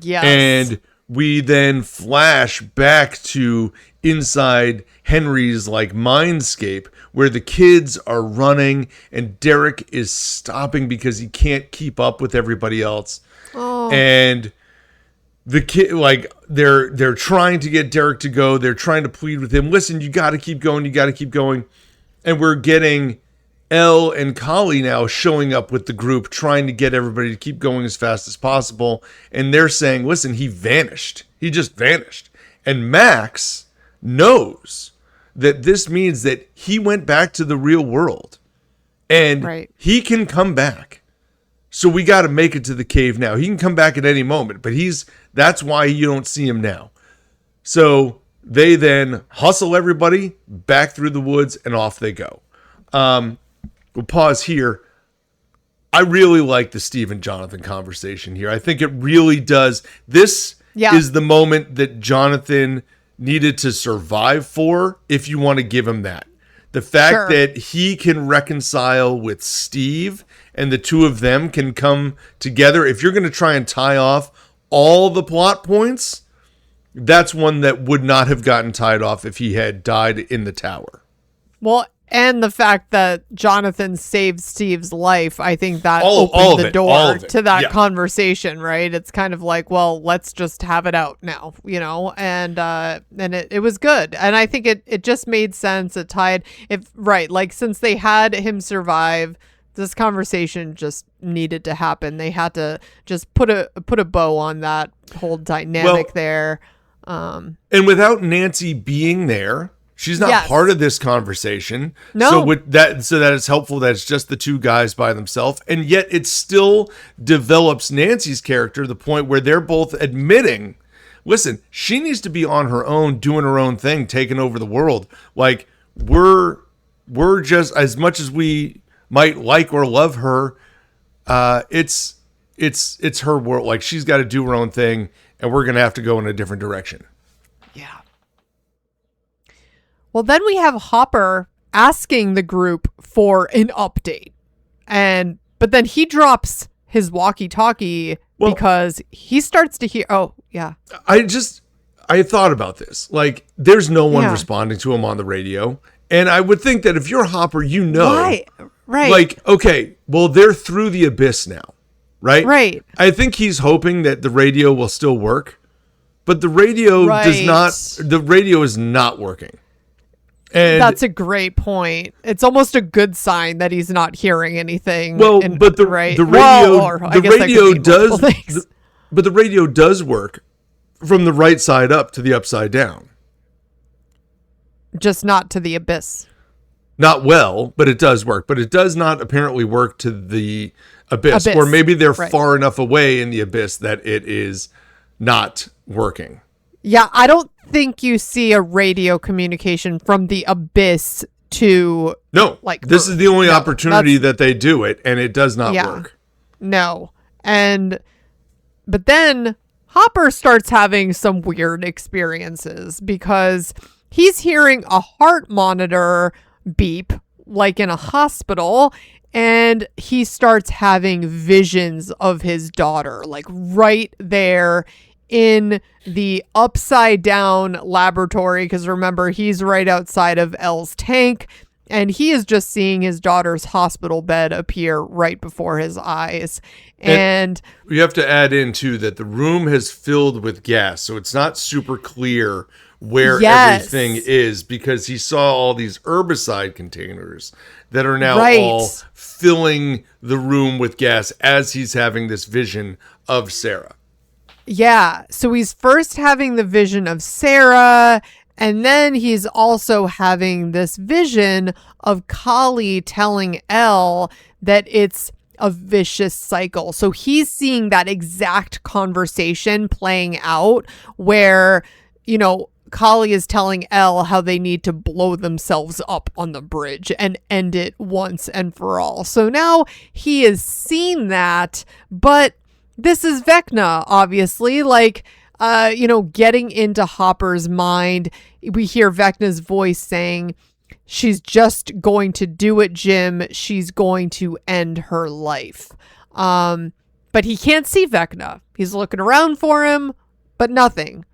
Yes. And we then flash back to inside Henry's like mindscape, where the kids are running and Derek is stopping because he can't keep up with everybody else. Oh. And the kid, like, they're trying to get Derek to go. They're trying to plead with him. "Listen, you got to keep going. You got to keep going." And we're getting Elle and Kali now showing up with the group, trying to get everybody to keep going as fast as possible. And they're saying, "Listen, he vanished. He just vanished." And Max knows that this means that he went back to the real world, and he can come back. So we got to make it to the cave now. He can come back at any moment, but that's why you don't see him now. So they then hustle everybody back through the woods, and off they go. We'll pause here. I really like the Steve and Jonathan conversation here. I think it really does. This is the moment that Jonathan needed to survive for, if you want to give him that. The fact that he can reconcile with Steve and the two of them can come together. If you're going to try and tie off all the plot points, that's one that would not have gotten tied off if he had died in the tower. Well, and the fact that Jonathan saved Steve's life, I think that opened the door to that conversation, right? It's kind of like, well, let's just have it out now, you know? And it was good. And I think it just made sense. It tied, like since they had him survive, this conversation just needed to happen. They had to just put a bow on that whole dynamic there. And without Nancy being there, she's not part of this conversation. No. So that it's helpful that it's just the two guys by themselves. And yet it still develops Nancy's character to the point where they're both admitting, listen, she needs to be on her own, doing her own thing, taking over the world. Like we're just, as much as we might like or love her, it's her world. Like she's got to do her own thing, and we're going to have to go in a different direction. Yeah. Well, then we have Hopper asking the group for an update. But then he drops his walkie-talkie because he starts to hear... Oh, yeah. I thought about this. Like, there's no one responding to him on the radio. And I would think that if you're Hopper, you know... Right. Like, okay, well, they're through the abyss now, right? Right. I think he's hoping that the radio will still work. But the radio does not... The radio is not working. And that's a great point. It's almost a good sign that he's not hearing anything. Well, but the radio does work from the right side up to the upside down. Just not to the abyss. Not well, but it does work. But it does not apparently work to the abyss. Or maybe they're far enough away in the abyss that it is not working. Yeah, I don't think you see a radio communication from the abyss to... No, this is the only opportunity that they do it, and it does not work. No. But then Hopper starts having some weird experiences because he's hearing a heart monitor beep, like in a hospital, and he starts having visions of his daughter, like right there in the upside down laboratory, because remember, he's right outside of L's tank, and he is just seeing his daughter's hospital bed appear right before his eyes. And you have to add in too that the room has filled with gas, so it's not super clear where everything is, because he saw all these herbicide containers that are now all filling the room with gas as he's having this vision of Sarah. Yeah, so he's first having the vision of Sarah, and then he's also having this vision of Kali telling Elle that it's a vicious cycle. So he's seeing that exact conversation playing out where, you know, Kali is telling Elle how they need to blow themselves up on the bridge and end it once and for all. So now he has seen that, but this is Vecna, obviously, getting into Hopper's mind. We hear Vecna's voice saying, she's just going to do it, Jim. She's going to end her life. But he can't see Vecna. He's looking around for him, but nothing.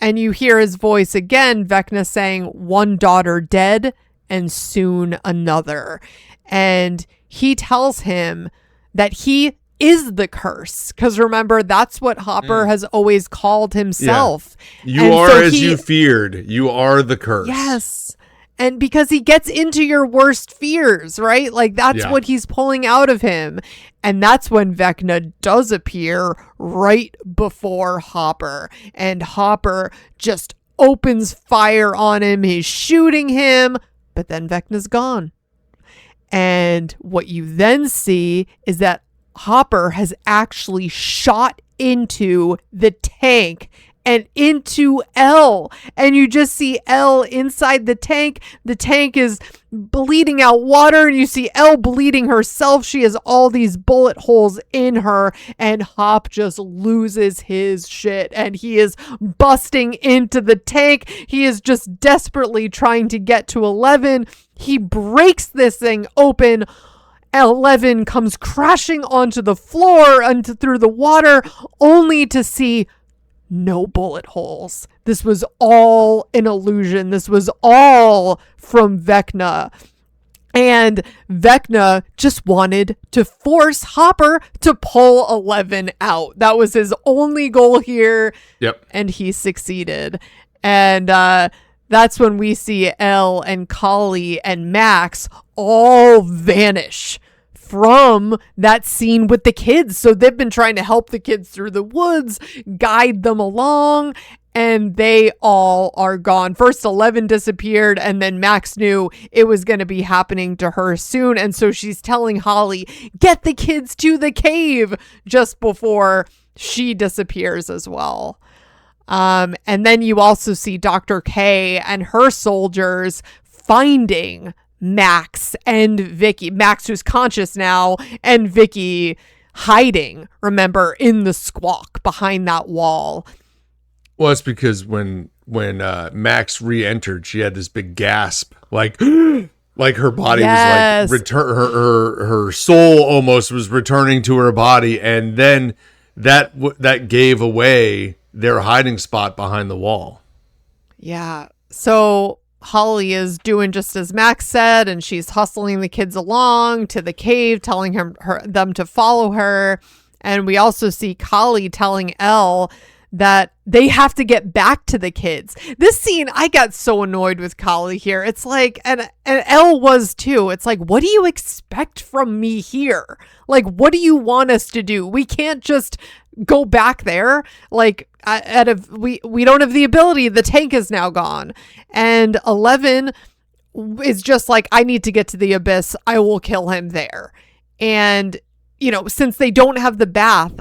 And you hear his voice again, Vecna saying, one daughter dead and soon another. And he tells him that he is the curse. Because remember, that's what Hopper has always called himself. Yeah. You are as you feared. You are the curse. Yes. And because he gets into your worst fears, right? Like that's what he's pulling out of him. And that's when Vecna does appear right before Hopper. And Hopper just opens fire on him. He's shooting him. But then Vecna's gone. And what you then see is that Hopper has actually shot into the tank and into Elle. And you just see Elle inside the tank. The tank is bleeding out water, and you see Elle bleeding herself. She has all these bullet holes in her, and Hop just loses his shit, and he is busting into the tank. He is just desperately trying to get to 11. He breaks this thing open. 11 comes crashing onto the floor through the water, only to see no bullet holes. This was all an illusion. This was all from Vecna. And Vecna just wanted to force Hopper to pull 11 out. That was his only goal here. Yep. And he succeeded. And that's when we see Elle and Kali and Max all vanish from that scene with the kids. So they've been trying to help the kids through the woods, guide them along, and they all are gone. First 11 disappeared, and then Max knew it was going to be happening to her soon, and so she's telling Holly, get the kids to the cave, just before she disappears as well. And then you also see Dr. K and her soldiers finding Max and Vicky. Max, who's conscious now, and Vicky hiding, remember, in the squawk behind that wall. Well, it's because when Max re-entered, she had this big gasp, like her body was like her soul almost was returning to her body, and then that gave away their hiding spot behind the wall. Yeah. So Holly is doing just as Max said, and she's hustling the kids along to the cave, telling them to follow her. And we also see Kali telling Elle that they have to get back to the kids. This scene, I got so annoyed with Kali here. It's like, and Elle was too. It's like, what do you expect from me here? Like, what do you want us to do? We can't just go back there. Like, we don't have the ability. The tank is now gone. And 11 is just like, I need to get to the abyss. I will kill him there. And, you know, since they don't have the bath,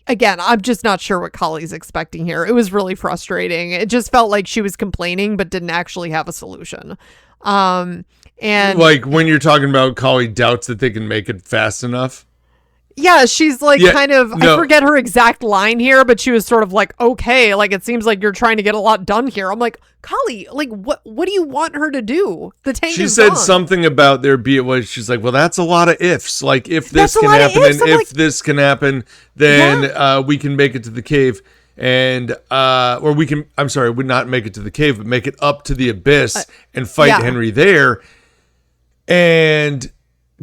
I'm just not sure what Kali's expecting here. It was really frustrating. It just felt like she was complaining, but didn't actually have a solution. And like when you're talking about Kali doubts that they can make it fast enough. Yeah, she's like I forget her exact line here, but she was sort of like, okay, like it seems like you're trying to get a lot done here. I'm like, Kali, like what do you want her to do? The tank is gone. She said something about there be was she's like, well, that's a lot of ifs. Like if this can happen and if this can happen, then we can make it to the cave and or we can would not make it to the cave, but make it up to the abyss and fight Henry there. And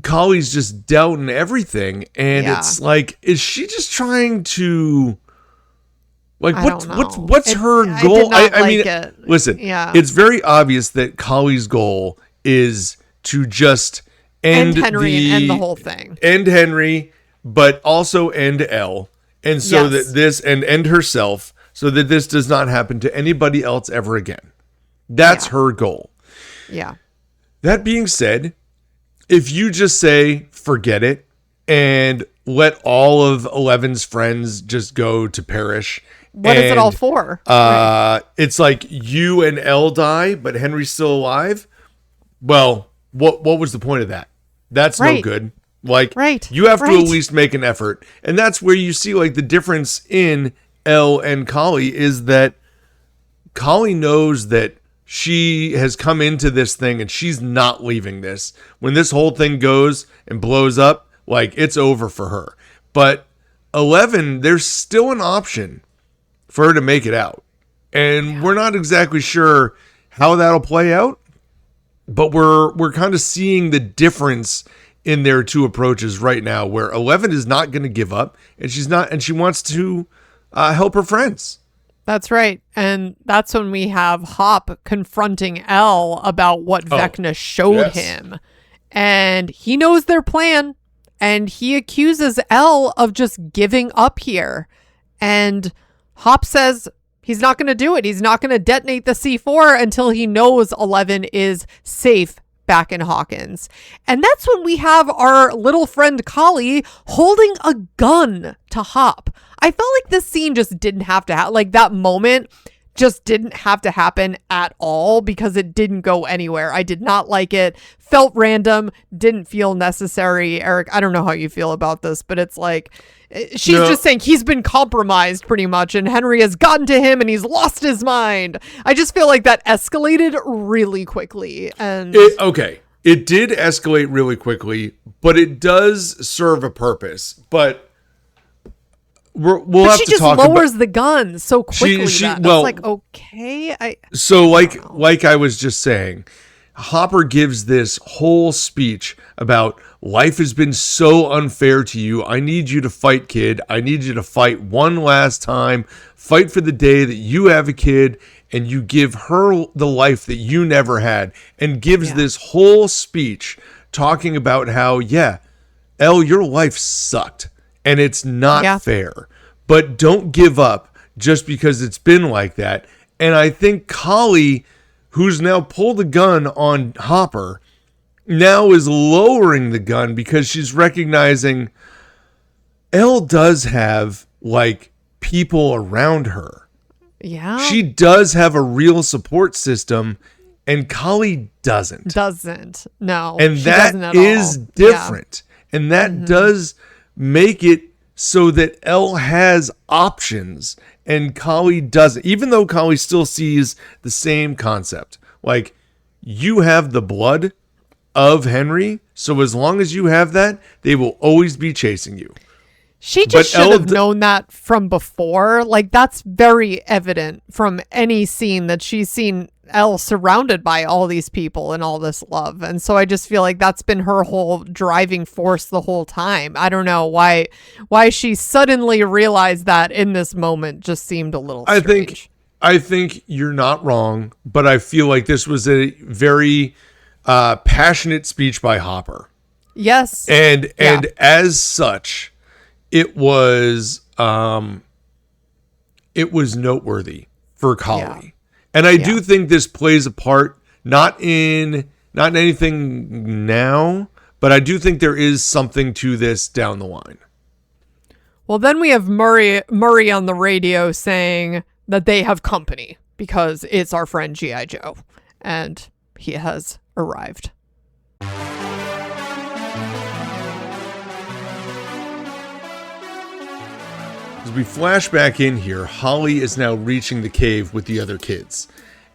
Kali's just doubting everything, and it's like, is she just trying to like what's her goal? I mean, listen, it's very obvious that Kali's goal is to just end Henry and end the whole thing, end Henry, but also end Elle, and so that this and end herself, so that this does not happen to anybody else ever again. That's her goal. Yeah. That being said, if you just say, forget it, and let all of 11's friends just go to perish. What is it all for? It's like you and Elle die, but Henry's still alive. Well, what was the point of that? That's no good. Like, you have to at least make an effort. And that's where you see like the difference in Elle and Kali is that Kali knows that she has come into this thing and she's not leaving this. When this whole thing goes and blows up, like it's over for her. But 11, there's still an option for her to make it out. And we're not exactly sure how that'll play out, but we're kind of seeing the difference in their two approaches right now, where 11 is not going to give up and she wants to help her friends. That's right. And that's when we have Hop confronting Elle about what Vecna showed him. And he knows their plan. And he accuses Elle of just giving up here. And Hop says he's not going to do it. He's not going to detonate the C4 until he knows 11 is safe back in Hawkins. And that's when we have our little friend Kali holding a gun to Hop. I felt like this scene just didn't have to like that moment just didn't have to happen at all because it didn't go anywhere. I did not like it. Felt random. Didn't feel necessary. Eric, I don't know how you feel about this, but it's like she's just saying he's been compromised pretty much and Henry has gotten to him and he's lost his mind. I just feel like that escalated really quickly. And it did escalate really quickly, but it does serve a purpose. But we'll have she to just talk lowers the gun so quickly. That's like, okay. Like I was just saying, Hopper gives this whole speech about life has been so unfair to you. I need you to fight, kid. I need you to fight one last time. Fight for the day that you have a kid and you give her the life that you never had. And gives this whole speech talking about how, Elle, your life sucked. And it's not fair. But don't give up just because it's been like that. And I think Kali, who's now pulled the gun on Hopper, now is lowering the gun because she's recognizing Elle does have, like, people around her. Yeah. She does have a real support system, and Kali doesn't. No. And that is different. Yeah. And that does make it so that Elle has options and Kali doesn't, even though Kali still sees the same concept. Like, you have the blood of Henry, so as long as you have that, they will always be chasing you. She just should have known that from before. Like, that's very evident from any scene that she's seen Elle surrounded by all these people and all this love. And so I just feel like that's been her whole driving force the whole time. I don't know why she suddenly realized that in this moment just seemed a little strange. I think you're not wrong, but I feel like this was a very passionate speech by Hopper. Yes. And as such, it was noteworthy for Kali. Yeah. And I do think this plays a part, not in anything now, but I do think there is something to this down the line. Well, then we have Murray on the radio saying that they have company because it's our friend G.I. Joe, and he has arrived. As we flash back in here, Holly is now reaching the cave with the other kids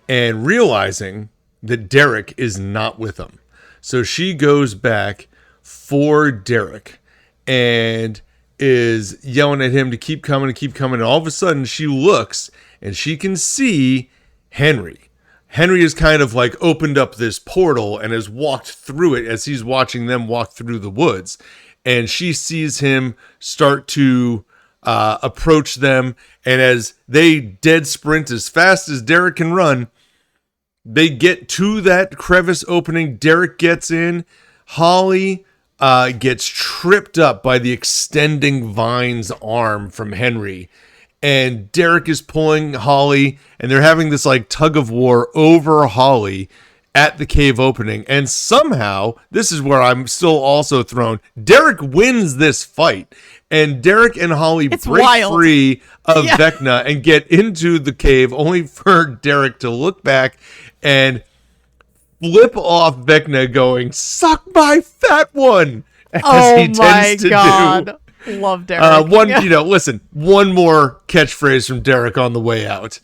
and realizing that Derek is not with them. So she goes back for Derek and is yelling at him to keep coming. And all of a sudden she looks and she can see Henry. Henry has kind of like opened up this portal and has walked through it as he's watching them walk through the woods. And she sees him start to approach them, and as they dead sprint as fast as Derek can run, they get to that crevice opening. Derek gets in. Holly gets tripped up by the extending vine's arm from Henry, and Derek is pulling Holly, and they're having this like tug of war over Holly at the cave opening. And somehow, this is where I'm still also thrown, Derek wins this fight. And Derek and Holly break free of Vecna and get into the cave, only for Derek to look back and flip off Vecna going, "Suck my fat one," as he tends to do. Love Derek. Listen, one more catchphrase from Derek on the way out.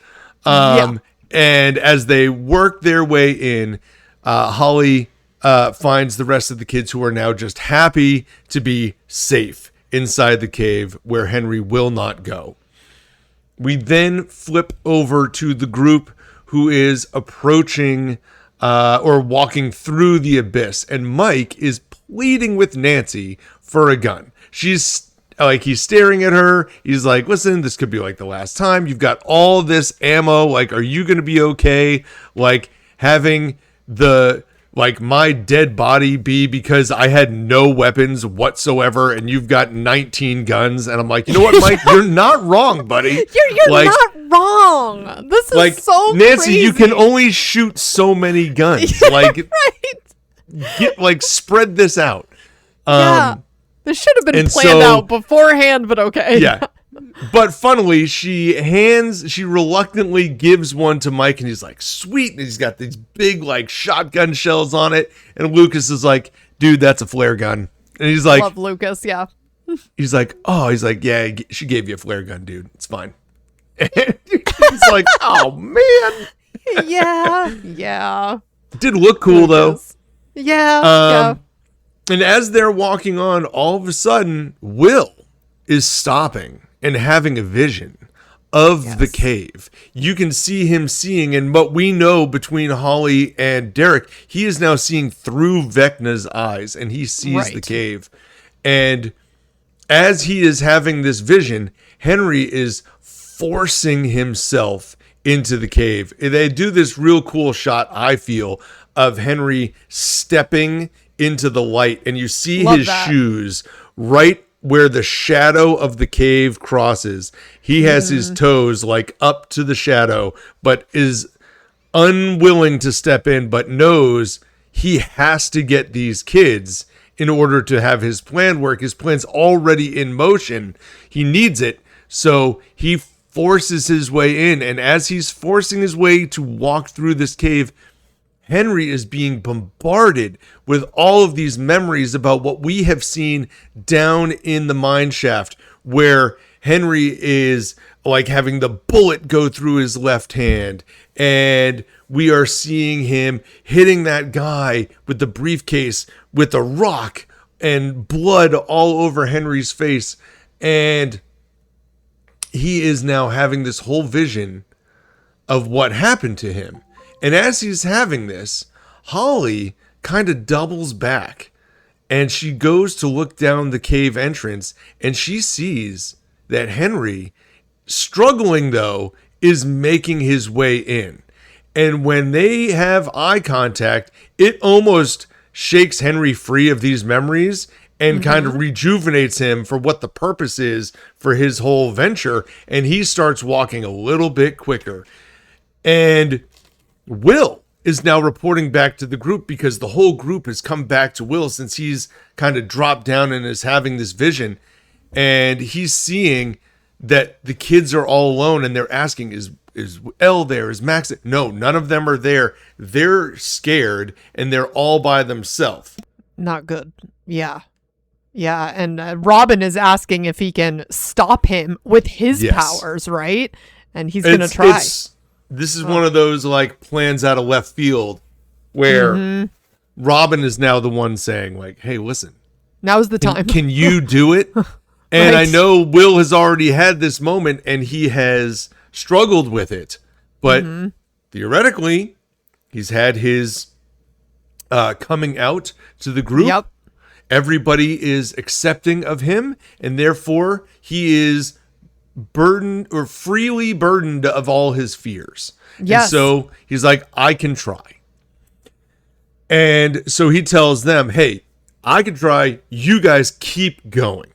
And as they work their way in, Holly finds the rest of the kids who are now just happy to be safe inside the cave where Henry will not go. We then flip over to the group who is approaching or walking through the abyss, and Mike is pleading with Nancy for a gun. She's like, he's staring at her. He's like, "Listen, this could be like the last time. You've got all this ammo. Like, are you going to be okay? Like, having my dead body be because I had no weapons whatsoever and you've got 19 guns." And I'm like, you know what, Mike? You're not wrong, buddy. You're not wrong. This is like, so Nancy, crazy. you can only shoot so many guns. Like, right. spread this out. Yeah. This should have been and planned out beforehand, but okay. Yeah. But funnily, she reluctantly gives one to Mike, and he's like, sweet. And he's got these big, like, shotgun shells on it. And Lucas is like, dude, that's a flare gun. And he's like, love Lucas, yeah. He's like, yeah, she gave you a flare gun, dude. It's fine. And he's like, oh, man. Yeah. It did look cool, Lucas. though. Yeah. And as they're walking on, all of a sudden, Will is stopping and having a vision of the cave. You can see him seeing, and what we know between Holly and Derek, he is now seeing through Vecna's eyes, and he sees the cave. And as he is having this vision, Henry is forcing himself into the cave. They do this real cool shot, I feel, of Henry stepping into the light, and you see his shoes right where the shadow of the cave crosses. He has his toes like up to the shadow, but is unwilling to step in, but knows he has to get these kids in order to have his plan work. His plan's already in motion. He needs it. So he forces his way in. And as he's forcing his way to walk through this cave, Henry is being bombarded with all of these memories about what we have seen down in the mine shaft, where Henry is like having the bullet go through his left hand, and we are seeing him hitting that guy with the briefcase with a rock and blood all over Henry's face. And he is now having this whole vision of what happened to him. And as he's having this, Holly kind of doubles back, and she goes to look down the cave entrance, and she sees that Henry, struggling though, is making his way in. And when they have eye contact, it almost shakes Henry free of these memories and kind of rejuvenates him for what the purpose is for his whole venture. And he starts walking a little bit quicker. And Will is now reporting back to the group, because the whole group has come back to Will since he's kind of dropped down and is having this vision. And he's seeing that the kids are all alone, and they're asking, is Elle there? Is Max there? No, none of them are there. They're scared, and they're all by themselves. Not good. Yeah. And Robin is asking if he can stop him with his powers, right? And he's going to try. This is one of those like plans out of left field where Robin is now the one saying like, hey, listen, now's the time. Can you do it? And I know Will has already had this moment and he has struggled with it, but theoretically he's had his coming out to the group. Yep. Everybody is accepting of him, and therefore he is burdened or freely burdened of all his fears. Yes. And so he's like, I can try. And so he tells them, hey, I can try. You guys keep going.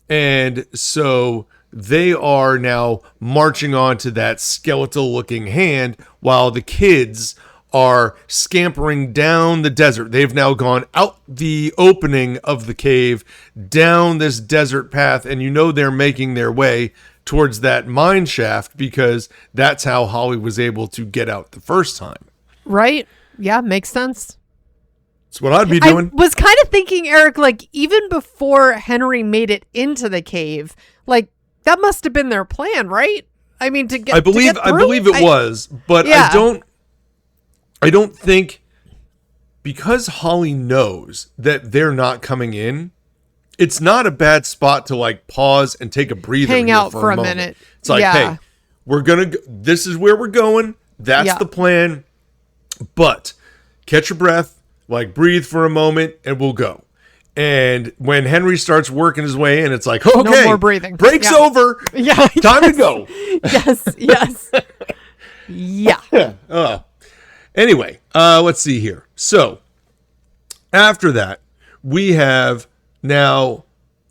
And so they are now marching on to that skeletal looking hand while the kids are scampering down the desert. They've now gone out the opening of the cave, down this desert path, and you know they're making their way towards that mine shaft because that's how Holly was able to get out the first time. Right? Yeah, makes sense. That's what I'd be doing. I was kind of thinking, Eric, like even before Henry made it into the cave, like that must have been their plan, right? I mean, to get I believe it was, but yeah. I don't think, because Holly knows that they're not coming in, it's not a bad spot to like pause and take a breather. Hang out for a moment. minute. It's like, hey, we're going to, this is where we're going. That's the plan. But catch your breath, like breathe for a moment, and we'll go. And when Henry starts working his way in, it's like, okay, no more breathing. Break's over. Yeah. Time to go. Yes. Yeah. Anyway, let's see here. So after that, we have now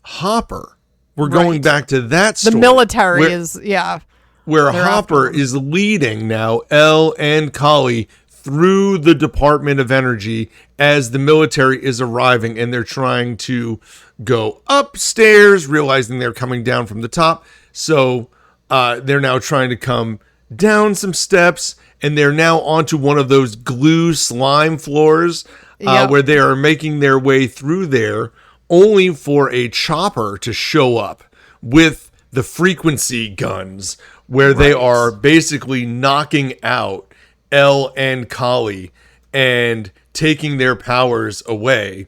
Hopper. We're going back to that story. The military where Hopper is leading now Elle and Collie through the Department of Energy as the military is arriving, and they're trying to go upstairs, realizing they're coming down from the top. So they're now trying to come down some steps, and they're now onto one of those glue slime floors where they are making their way through there, only for a chopper to show up with the frequency guns, where they are basically knocking out Elle and Kali and taking their powers away.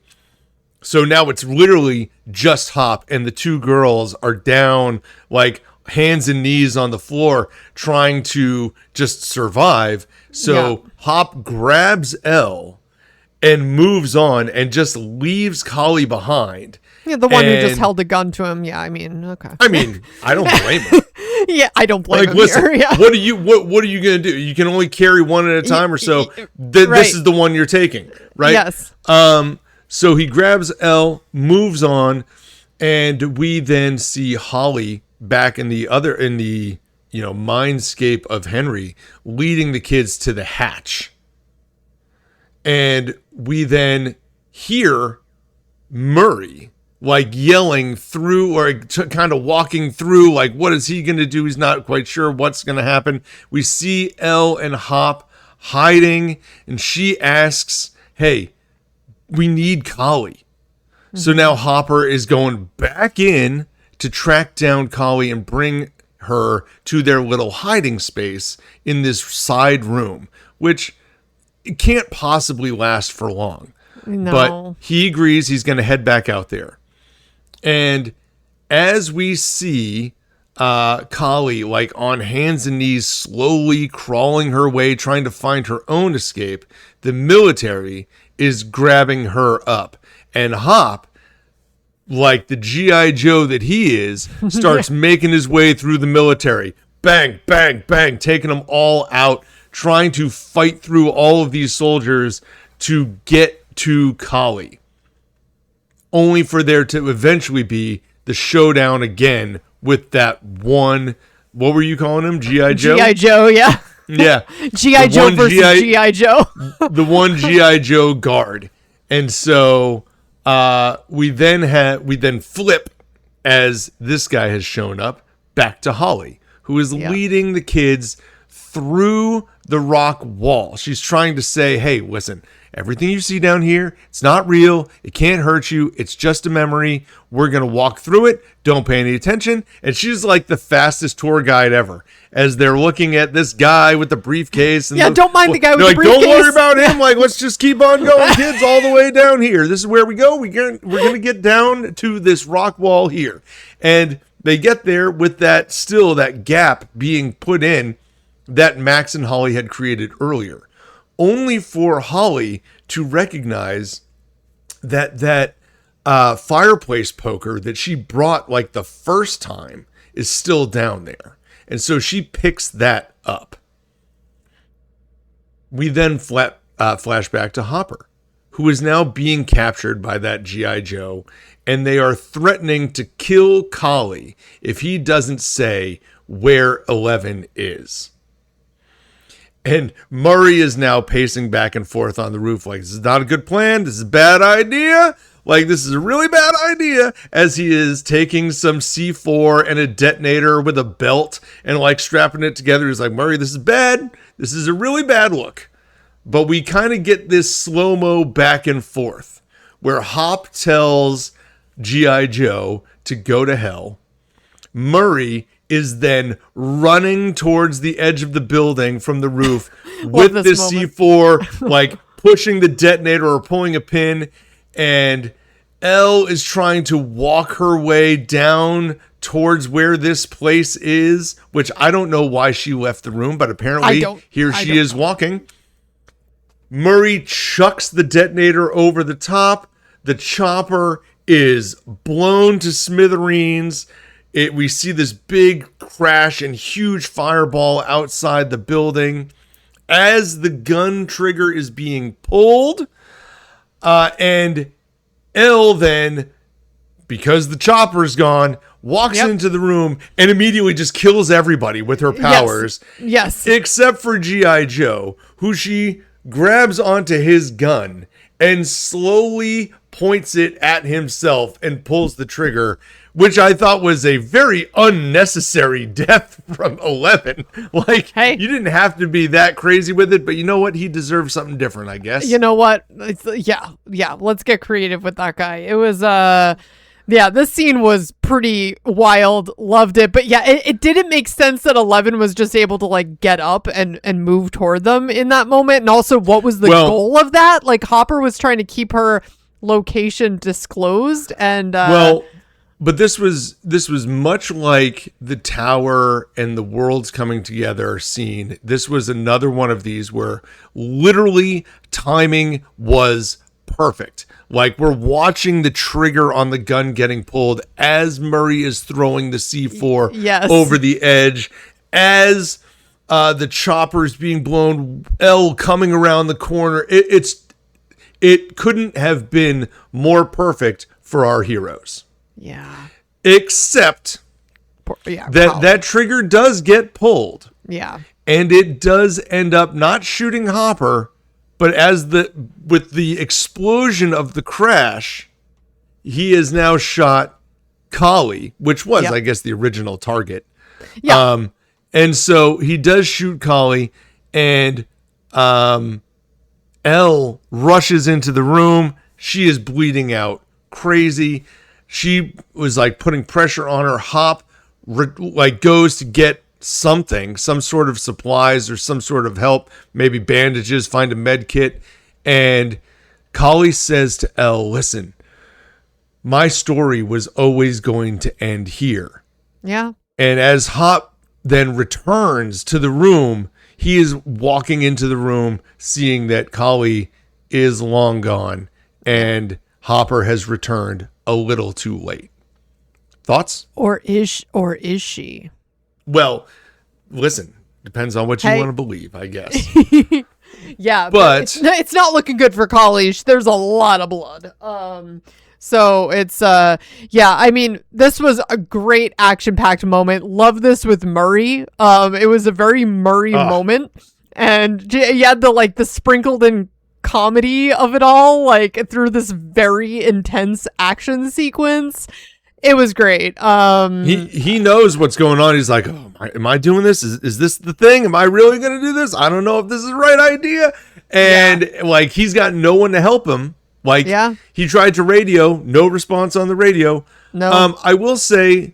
So now it's literally just Hop, and the two girls are down like hands and knees on the floor trying to just survive. So Hop grabs Elle and moves on and just leaves Kali behind. Yeah, the one who just held a gun to him. Yeah, I mean, okay. I mean, I don't blame him. Yeah, I don't blame him listen, here. Yeah. What are you gonna do? You can only carry one at a time or so. This is the one you're taking, right? Yes. So he grabs Elle, moves on, and we then see Holly back in the mindscape of Henry, leading the kids to the hatch. And we then hear Murray like yelling through, or kind of walking through, like, what is he going to do? He's not quite sure what's going to happen. We see Elle and Hop hiding, and she asks, hey, we need Kali. Mm-hmm. So now Hopper is going back in to track down Kali and bring her to their little hiding space in this side room, which it can't possibly last for long. No. But he agrees he's going to head back out there. And as we see Kali like on hands and knees, slowly crawling her way, trying to find her own escape, the military is grabbing her up. And Hop, like the G.I. Joe that he is, starts making his way through the military. Bang, bang, bang, taking them all out, trying to fight through all of these soldiers to get to Kali. Only for there to eventually be the showdown again with that one, what were you calling him? G.I. Joe? G.I. Joe, yeah. Yeah. G.I. Joe versus G.I. Joe. The one G.I. Joe guard. And so we then flip, as this guy has shown up, back to Holly, who is leading the kids through the rock wall. She's trying to say, hey, listen, everything you see down here, it's not real. It can't hurt you. It's just a memory. We're going to walk through it. Don't pay any attention. And she's like the fastest tour guide ever, as they're looking at this guy with the briefcase. And don't mind the guy with the briefcase. Don't worry about him. Like, let's just keep on going, kids, all the way down here. This is where we go. We're going to get down to this rock wall here. And they get there with that gap being put in that Max and Holly had created earlier, only for Holly to recognize that fireplace poker that she brought like the first time is still down there. And so she picks that up. We then flash back to Hopper, who is now being captured by that G.I. Joe, and they are threatening to kill Kali if he doesn't say where 11 is. And Murray is now pacing back and forth on the roof like, this is not a good plan. This is a bad idea. Like, this is a really bad idea, as he is taking some C4 and a detonator with a belt and like strapping it together. He's like, Murray, this is bad. This is a really bad look. But we kind of get this slow-mo back and forth where Hop tells G.I. Joe to go to hell. Murray is then running towards the edge of the building from the roof with this C4, like pushing the detonator or pulling a pin. And Elle is trying to walk her way down towards where this place is, which I don't know why she left the room, but apparently here she is walking. Murray chucks the detonator over the top. The chopper is blown to smithereens. We see this big crash and huge fireball outside the building as the gun trigger is being pulled. And Elle then, because the chopper's gone, walks into the room and immediately just kills everybody with her powers. Yes. Except for G.I. Joe, who she grabs onto his gun and slowly points it at himself and pulls the trigger, which I thought was a very unnecessary death from 11. Like, hey, you didn't have to be that crazy with it, but you know what? He deserves something different, I guess. You know what? Yeah. Let's get creative with that guy. It was, this scene was pretty wild. Loved it. But yeah, it didn't make sense that 11 was just able to like get up and move toward them in that moment. And also, what was the goal of that? Like, Hopper was trying to keep her location disclosed, and but this was much like the tower and the worlds coming together scene. This was another one of these where literally timing was perfect. Like, we're watching the trigger on the gun getting pulled as Murray is throwing the C4 over the edge, as the chopper's being blown, L coming around the corner. It couldn't have been more perfect for our heroes. Yeah. Except that trigger does get pulled. Yeah. And it does end up not shooting Hopper, but with the explosion of the crash, he has now shot Kali, which was, I guess, the original target. Yeah. And so he does shoot Kali, and Elle rushes into the room. She is bleeding out crazy. She was like putting pressure on her. Hop goes to get something, some sort of supplies or some sort of help, maybe bandages, find a med kit. And Kali says to Elle, listen, my story was always going to end here. Yeah. And as Hop then returns to the room, he is walking into the room, seeing that Kali is long gone and Hopper has returned a little too late. Thoughts? Or is she? Well, listen, depends on what you want to believe, I guess. Yeah, but it's not looking good for Kali. There's a lot of blood. So it's, I mean, this was a great action-packed moment. Love this with Murray. It was a very Murray moment. And you had the sprinkled in comedy of it all, like through this very intense action sequence. It was great. He knows what's going on. He's like, oh, am I doing this? Is this the thing? Am I really going to do this? I don't know if this is the right idea. And he's got no one to help him. He tried to radio, no response on the radio. No. I will say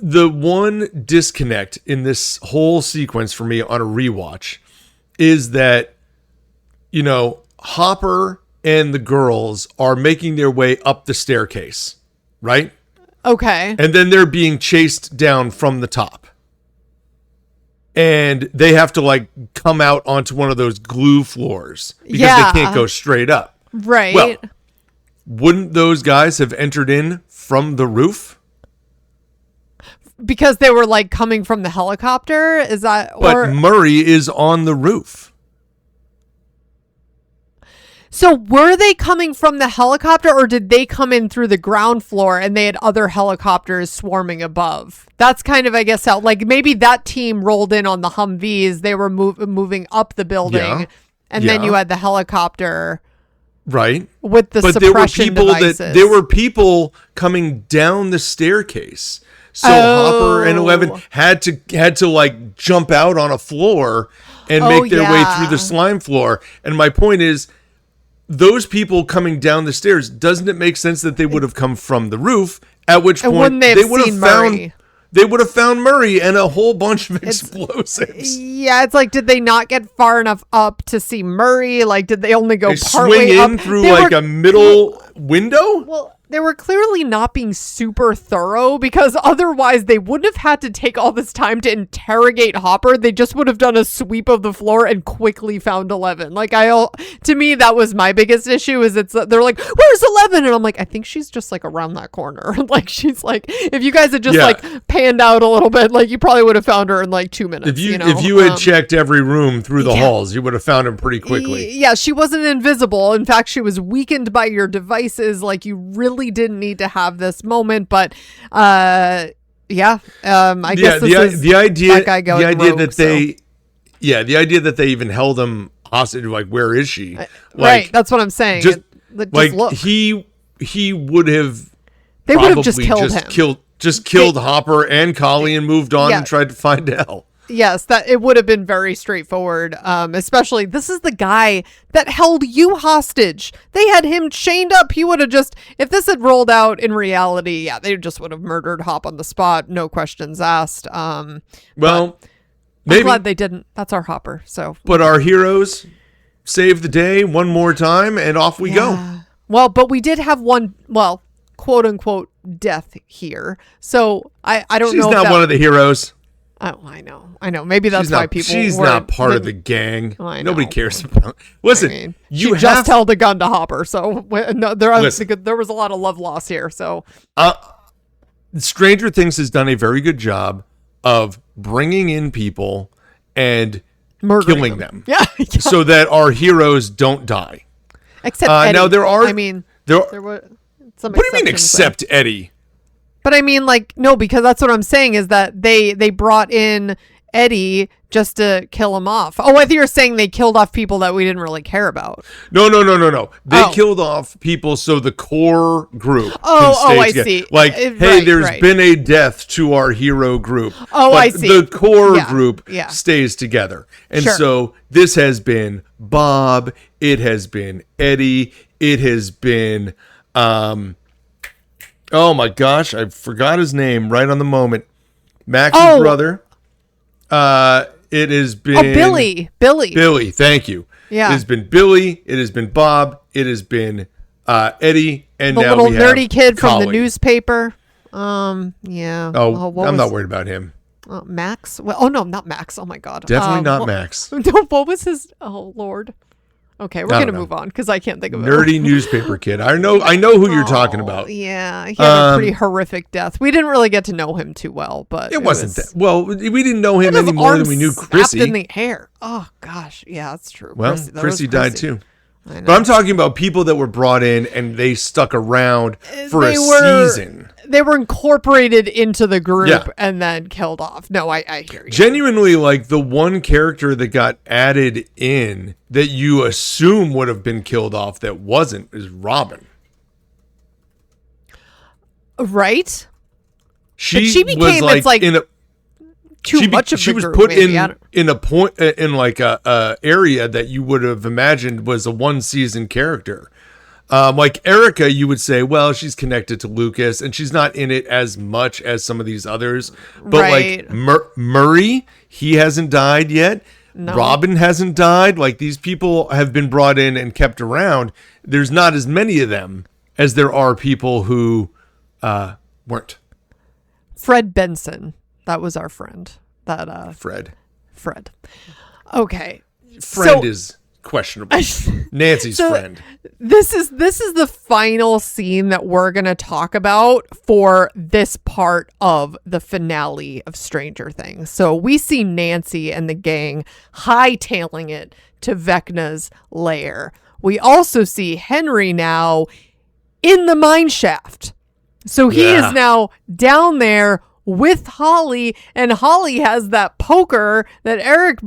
the one disconnect in this whole sequence for me on a rewatch is that, Hopper and the girls are making their way up the staircase, right? Okay. And then they're being chased down from the top. And they have to come out onto one of those glue floors because they can't go straight up. Right. Well, wouldn't those guys have entered in from the roof? Because they were coming from the helicopter? Is that? But Murray is on the roof. So were they coming from the helicopter, or did they come in through the ground floor and they had other helicopters swarming above? That's kind of, I guess, how maybe that team rolled in on the Humvees. They were moving up the building, and then you had the helicopter. Right. With the suppression devices. There were people coming down the staircase. So Hopper and 11 had to jump out on a floor and make their way through the slime floor. And my point is, those people coming down the stairs, doesn't it make sense that they would have come from the roof? At which point they would have found Murray and a whole bunch of explosives. Yeah, it's did they not get far enough up to see Murray? Did they only go partway up? Swing in through a middle window? Well, they were clearly not being super thorough, because otherwise they wouldn't have had to take all this time to interrogate Hopper. They just would have done a sweep of the floor and quickly found 11. To me, that was my biggest issue, is they're like, where's 11? And I'm like, I think she's just around that corner. She's if you guys had just panned out a little bit, you probably would have found her in 2 minutes. If you had checked every room through the halls, you would have found him pretty quickly. Yeah, she wasn't invisible. In fact, she was weakened by your devices. You really didn't need to have this moment, but I guess this is the idea that guy going the idea rogue, that they the idea that they even held him hostage. Like, where is she? Right. That's what I'm saying. Just, just like, look. he would have. They would have just killed him. Killed Hopper and Collie and moved on and tried to find Elle. Yes, that it would have been very straightforward. Especially, this is the guy that held you hostage. They had him chained up. He would have just, if this had rolled out in reality, yeah, they just would have murdered Hop on the spot, no questions asked. Well, maybe. I'm glad they didn't. That's our Hopper. So, but our heroes saved the day one more time, and off we go. Well, but we did have one, well, quote unquote death here. So I don't know. She's not one of the heroes. Oh, I know. Maybe that's why people. She's not part of the gang. Nobody cares about. Listen, I mean, she just held a gun to Hopper, so no, there was a lot of love loss here. So, Stranger Things has done a very good job of bringing in people and killing them. Yeah, so that our heroes don't die. Except Eddie. Now there were some. What do you mean, except Eddie? But I mean, like, no, because that's what I'm saying is that they brought in Eddie just to kill him off. Oh, I think you're saying they killed off people that we didn't really care about. No. They killed off people so the core group can stay together. See. Like, hey, there's been a death to our hero group. Oh, but I see. The core group stays together. And so this has been Bob. It has been Eddie. It has been... oh my gosh, I forgot his name right on the moment. Max's brother. It has been Billy. Billy, thank you. Yeah. It has been Billy, it has been Bob, it has been Eddie, and the now little we nerdy have kid Collie. from the newspaper. Yeah. I'm not worried about him. Max? Well, no, not Max. Oh my god. Definitely not Max. What was his? Oh Lord. Okay, we're gonna move on because I can't think of it. Nerdy newspaper kid. I know who you're talking about. Yeah, he had a pretty horrific death. We didn't really get to know him too well, but it wasn't that. Well, we didn't know him any more than we knew Chrissy. In the hair. Oh gosh, yeah, that's true. Well, Chrissy died too. But I'm talking about people that were brought in and they stuck around for a season. They were incorporated into the group and then killed off. No, I hear you. Genuinely, like the one character that got added in that you assume would have been killed off that wasn't is Robin. Right? She became was like in a too much of the group. She was put in a point in like a area that you would have imagined was a one season character. Like Erica, you would say, well, she's connected to Lucas and she's not in it as much as some of these others. But like Murray, he hasn't died yet. No. Robin hasn't died. Like these people have been brought in and kept around. There's not as many of them as there are people who weren't. Fred Benson. That was our friend. Fred. Okay. Friend is questionable. Nancy's friend. This is the final scene that we're going to talk about for this part of the finale of Stranger Things. So we see Nancy and the gang hightailing it to Vecna's lair. We also see Henry now in the mine shaft. So he is now down there with Holly, and Holly has that poker that Eric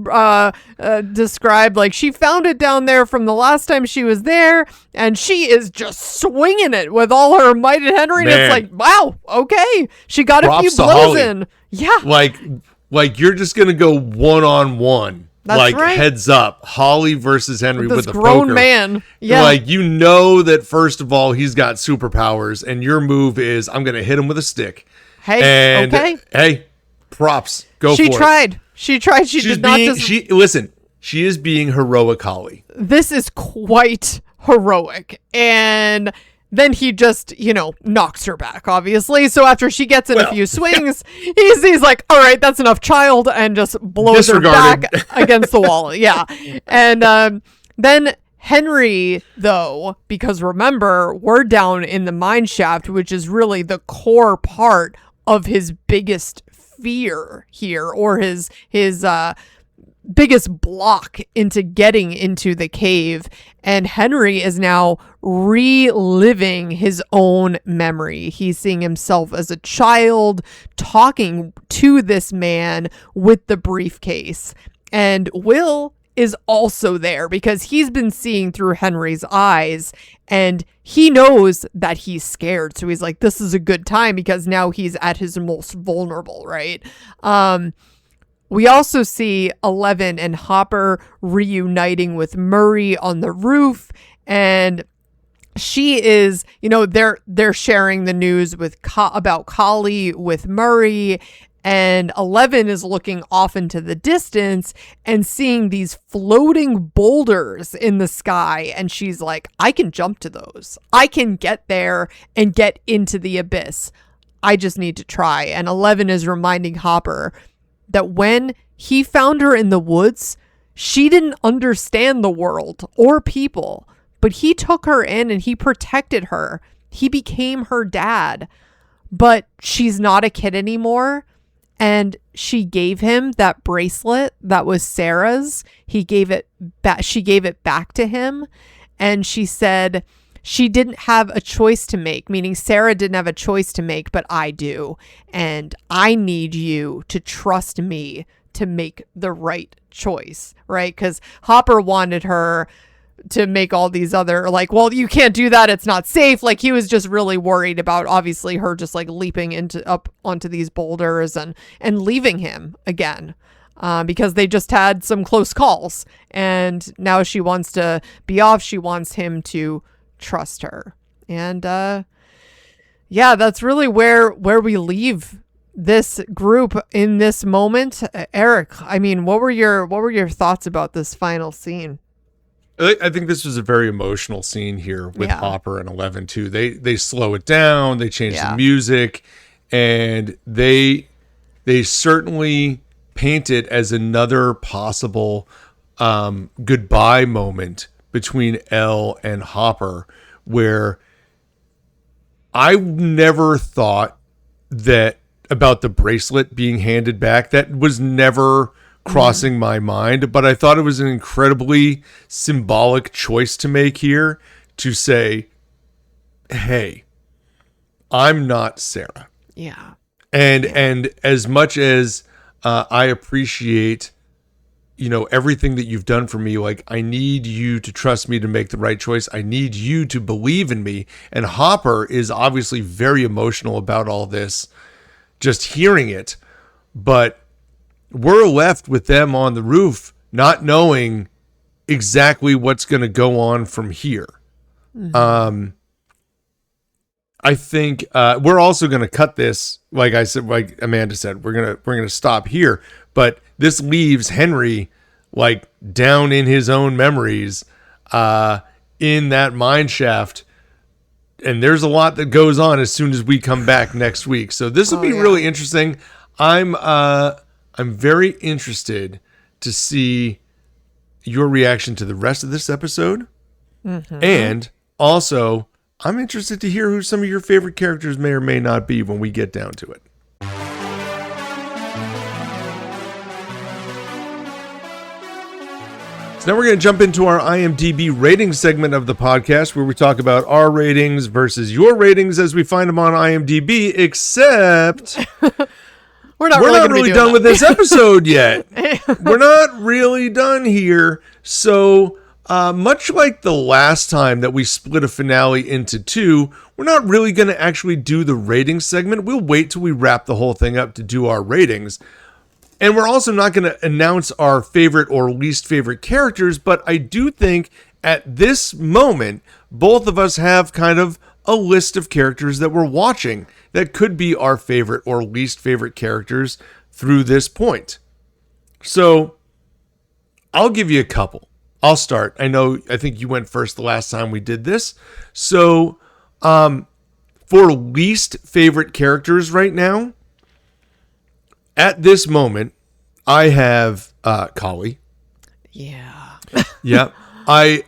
described. Like, she found it down there from the last time she was there, and she is just swinging it with all her might and Henry. And it's like, wow, okay, she got a few blows in. Yeah, like you're just gonna go one-on-one. That's like right. Heads up, Holly versus Henry with the grown poker. Man. Yeah, like you know that first of all he's got superpowers, and your move is I'm gonna hit him with a stick. Hey, hey, props. Go for it. She tried. She did not just... Listen, she is being heroic, Holly. This is quite heroic. And then he just, knocks her back, obviously. So after she gets in a few swings, he's like, all right, that's enough, child, and just blows her back against the wall. Yeah. And then Henry, though, because remember, we're down in the mine shaft, which is really the core part of his biggest fear here, or his biggest block into getting into the cave. And Henry is now reliving his own memory. He's seeing himself as a child talking to this man with the briefcase. And Will is also there because he's been seeing through Henry's eyes and he knows that he's scared. So he's like, this is a good time because now he's at his most vulnerable, right? We also see Eleven and Hopper reuniting with Murray on the roof, and she is, they're sharing the news about Kali with Murray, and Eleven is looking off into the distance and seeing these floating boulders in the sky, and she's like, I can jump to those. I can get there and get into the abyss. I just need to try. And Eleven is reminding Hopper that when he found her in the woods, she didn't understand the world or people, but he took her in and he protected her. He became her dad, but she's not a kid anymore. And she gave him that bracelet that was Sarah's. She gave it back to him. And she said she didn't have a choice to make, meaning Sarah didn't have a choice to make, but I do. And I need you to trust me to make the right choice, right? Because Hopper wanted her to make all these other, like, well, you can't do that, it's not safe. Like, he was just really worried about, obviously, her just like leaping up onto these boulders and leaving him again. Because they just had some close calls, and now she wants to be off. She wants him to trust her. And yeah, that's really where we leave this group in this moment. Eric, I mean, what were your thoughts about this final scene? I think this was a very emotional scene here with Hopper and Eleven too. They slow it down, they change the music, and they certainly paint it as another possible goodbye moment between Elle and Hopper, where I never thought that about the bracelet being handed back. That was never crossing my mind, but I thought it was an incredibly symbolic choice to make here, to say, hey, I'm not Sarah. Yeah. And as much as I appreciate, everything that you've done for me, like, I need you to trust me to make the right choice. I need you to believe in me. And Hopper is obviously very emotional about all this, just hearing it. But we're left with them on the roof, not knowing exactly what's going to go on from here. Mm-hmm. I think we're also going to cut this, like I said, like Amanda said, we're gonna stop here. But this leaves Henry like down in his own memories, in that mine shaft. And there's a lot that goes on as soon as we come back next week. So this will be really interesting. I'm very interested to see your reaction to the rest of this episode. Mm-hmm. And also, I'm interested to hear who some of your favorite characters may or may not be when we get down to it. So now we're going to jump into our IMDb rating segment of the podcast, where we talk about our ratings versus your ratings as we find them on IMDb, except we're not really done with this episode yet. We're not really done here. So much like the last time that we split a finale into two, we're not really going to actually do the rating segment. We'll wait till we wrap the whole thing up to do our ratings. And we're also not going to announce our favorite or least favorite characters, but I do think at this moment, both of us have kind of a list of characters that we're watching that could be our favorite or least favorite characters through this point. So I'll give you a couple. I'll start. I think you went first the last time we did this. So for least favorite characters right now, at this moment, I have Kali. Yeah. Yeah. I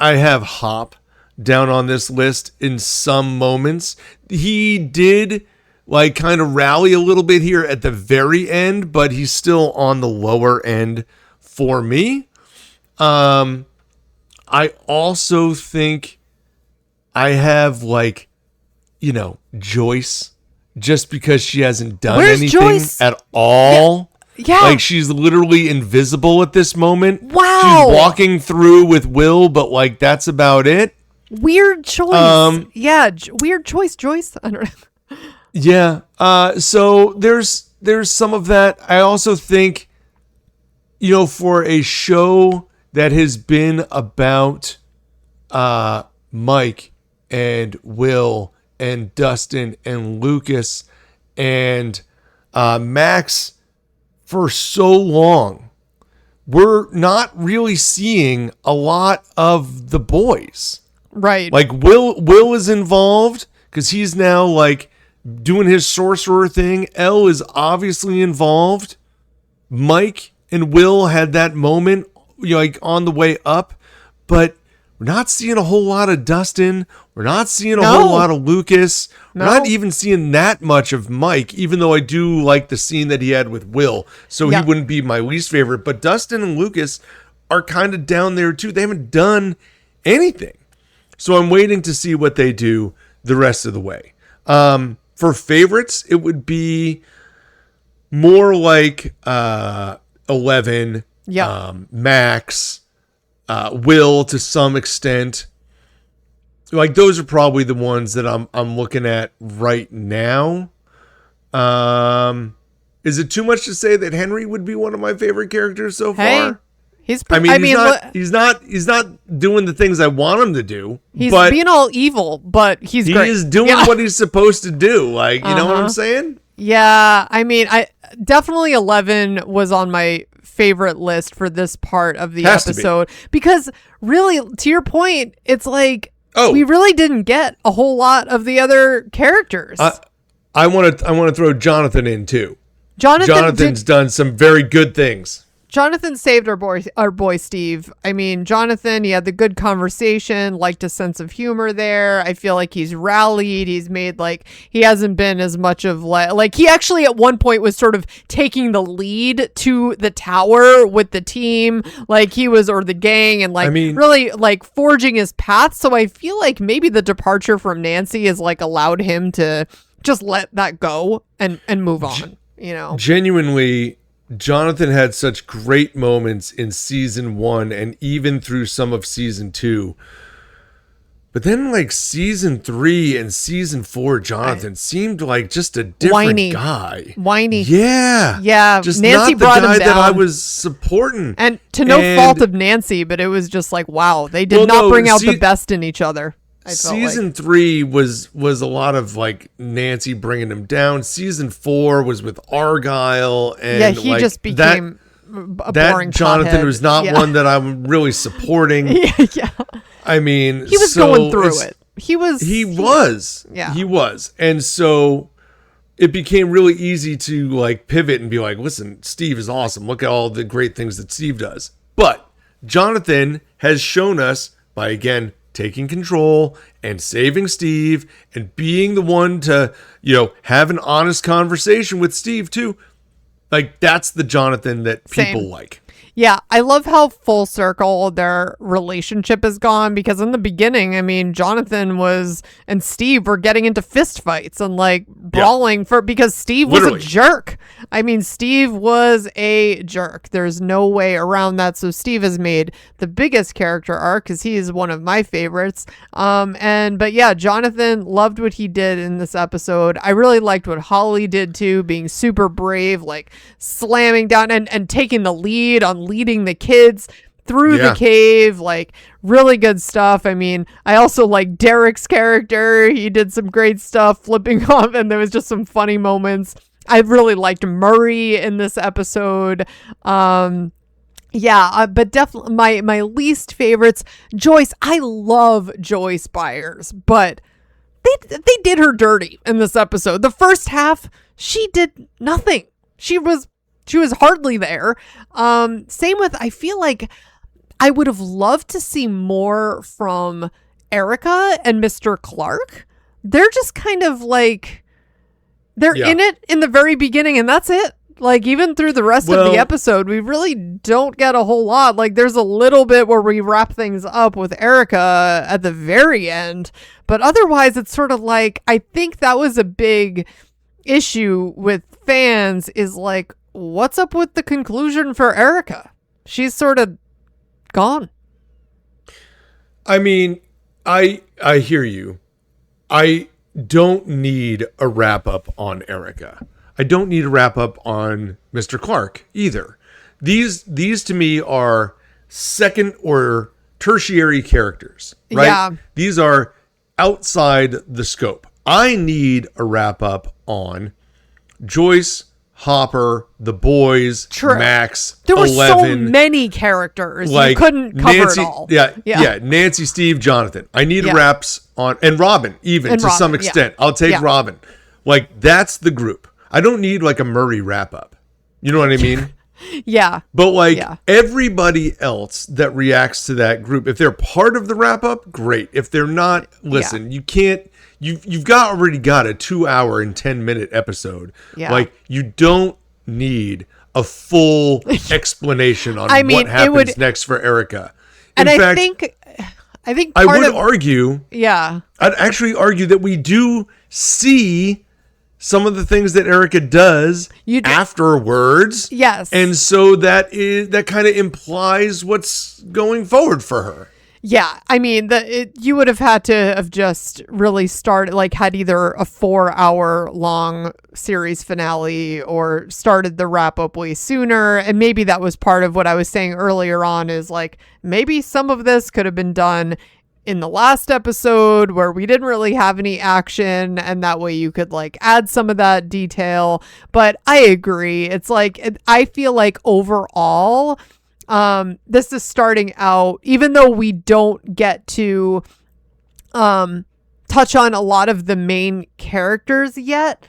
have Hop down on this list in some moments. He did like kind of rally a little bit here at the very end, but he's still on the lower end for me. I also think I have Joyce, just because she hasn't done anything at all. Yeah. Like, she's literally invisible at this moment. Wow. She's walking through with Will, but, like, that's about it. Weird choice. Yeah, weird choice, Joyce. I don't know. Yeah. So there's some of that. I also think, for a show that has been about Mike and Will and Dustin and Lucas and Max for so long, we're not really seeing a lot of the boys. Right. Like, Will is involved because he's now, like, doing his sorcerer thing. Elle is obviously involved. Mike and Will had that moment, like, on the way up, but we're not seeing a whole lot of Dustin. We're not seeing a whole lot of Lucas. We're not even seeing that much of Mike, even though I do like the scene that he had with Will, so he wouldn't be my least favorite. But Dustin and Lucas are kind of down there too. They haven't done anything. So I'm waiting to see what they do the rest of the way. For favorites, it would be more like 11, Max, Will to some extent. Like, those are probably the ones that I'm looking at right now. Is it too much to say that Henry would be one of my favorite characters so far? He's he's not doing the things I want him to do. He's being all evil, but he's great. He is doing what he's supposed to do. Like, you know what I'm saying? Yeah, I mean, I definitely 11 was on my favorite list for this part of the episode because really, to your point, it's like we really didn't get a whole lot of the other characters. I want to throw Jonathan in too. Jonathan's done some very good things. Jonathan saved our boy Steve. I mean, Jonathan, he had the good conversation, liked a sense of humor there. I feel like he's rallied. He's made, like, he hasn't been as much of like he actually at one point was sort of taking the lead to the tower with the team, like he was, or the gang, and like, I mean, really like forging his path. So I feel like maybe the departure from Nancy has like allowed him to just let that go and move on, Genuinely, Jonathan had such great moments in season 1 and even through some of season 2. But then, like, season 3 and season 4, Jonathan seemed like just a different guy. Whiny. Yeah. Yeah. Just Nancy not the brought guy him down. that I was supporting. And to no fault of Nancy, but it was just like, wow, they did not bring out the best in each other. Season 3 was a lot of like Nancy bringing him down. Season 4 was with Argyle, and he just became a boring Jonathan pothead. was not one that I'm really supporting. Yeah. I mean, he was going through it. He was. Yeah, he was, and so it became really easy to like pivot and be like, listen, Steve is awesome. Look at all the great things that Steve does. But Jonathan has shown us by again taking control and saving Steve and being the one to, have an honest conversation with Steve too. Like, that's the Jonathan that people like. Yeah, I love how full circle their relationship has gone, because in the beginning, I mean, Jonathan and Steve were getting into fist fights and like brawling because Steve was a jerk. I mean, Steve was a jerk. There's no way around that. So Steve has made the biggest character arc because he is one of my favorites. But yeah, Jonathan, loved what he did in this episode. I really liked what Holly did too, being super brave, like slamming down and taking the lead on leading the kids through the cave. Like, really good stuff. I mean, I also like Derek's character. He did some great stuff flipping off, and there was just some funny moments. I really liked Murray in this episode. But definitely my least favorites, Joyce. I love Joyce Byers, but they did her dirty in this episode. The first half, she did nothing. She was hardly there. Same with, I feel like I would have loved to see more from Erica and Mr. Clark. They're just kind of like, they're in it in the very beginning, and that's it. Like, even through the rest of the episode, we really don't get a whole lot. Like, there's a little bit where we wrap things up with Erica at the very end, but otherwise it's sort of like, I think that was a big issue with fans, is like, what's up with the conclusion for Erica? She's sort of gone. I mean, I hear you. I don't need a wrap up on Erica. I don't need a wrap up on Mr. Clark either. These to me are second or tertiary characters, right? Yeah. These are outside the scope. I need a wrap up on Joyce, Hopper, the boys, True. Max, There were 11, so many characters. like you couldn't cover Nancy, it all. Yeah. Nancy, Steve, Jonathan. I need Yeah. wraps on, and Robin, even And to Robin, some yeah. extent. I'll take Yeah. Robin. Like, that's the group. I don't need like a Murray wrap up. You know what I mean? Yeah. But like Yeah. everybody else that reacts to that group, if they're part of the wrap up, great. If they're not, listen, you can't. You've already got a 2 hour and 10-minute episode. Yeah. Like, you don't need a full explanation on what happens next for Erica. In And fact, I think I part would of argue. yeah. I'd actually argue that we do see some of the things that Erica does afterwards. Yes. And so that kind of implies what's going forward for her. Yeah, I mean, you would have had to have just really started, like, had either a 4-hour long series finale or started the wrap up way sooner. And maybe that was part of what I was saying earlier on, is like, maybe some of this could have been done in the last episode where we didn't really have any action, and that way you could like add some of that detail. But I agree. It's like, I feel like overall, this is starting out, even though we don't get to touch on a lot of the main characters yet,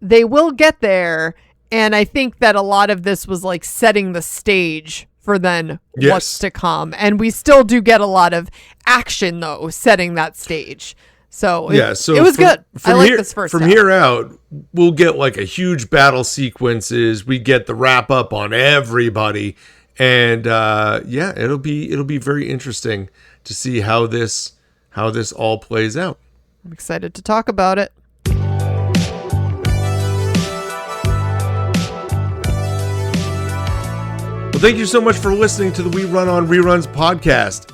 they will get there. And I think that a lot of this was like setting the stage for then what's to come. And we still do get a lot of action though, setting that stage. So it was good. I like this first From half. here out, we'll get like a huge battle sequences. We get the wrap up on everybody. And it'll be very interesting to see how this all plays out. I'm excited to talk about it. Well, thank you so much for listening to the We Run on Reruns podcast.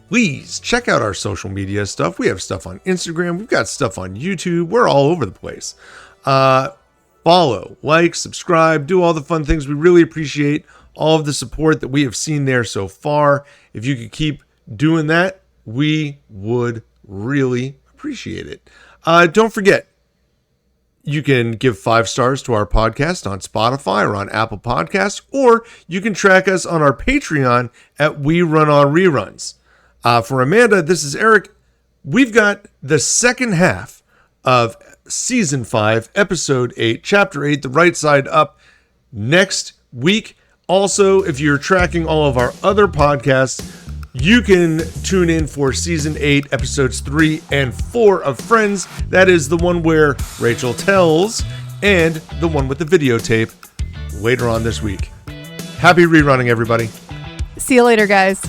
Please check out our social media stuff. We have stuff on Instagram. We've got stuff on YouTube. We're all over the place. Follow, like, subscribe, do all the fun things. We really appreciate all of the support that we have seen there so far. If you could keep doing that, we would really appreciate it. Don't forget, you can give 5 stars to our podcast on Spotify or on Apple Podcasts, or you can track us on our Patreon at We Run On Reruns. For Amanda, this is Eric. We've got the second half of Season 5, Episode 8, Chapter 8, The Rightside up next week. Also, if you're tracking all of our other podcasts, you can tune in for Season 8, Episodes 3 and 4 of Friends. That is the one where Rachel tells, and the one with the videotape later on this week. Happy rerunning, everybody. See you later, guys.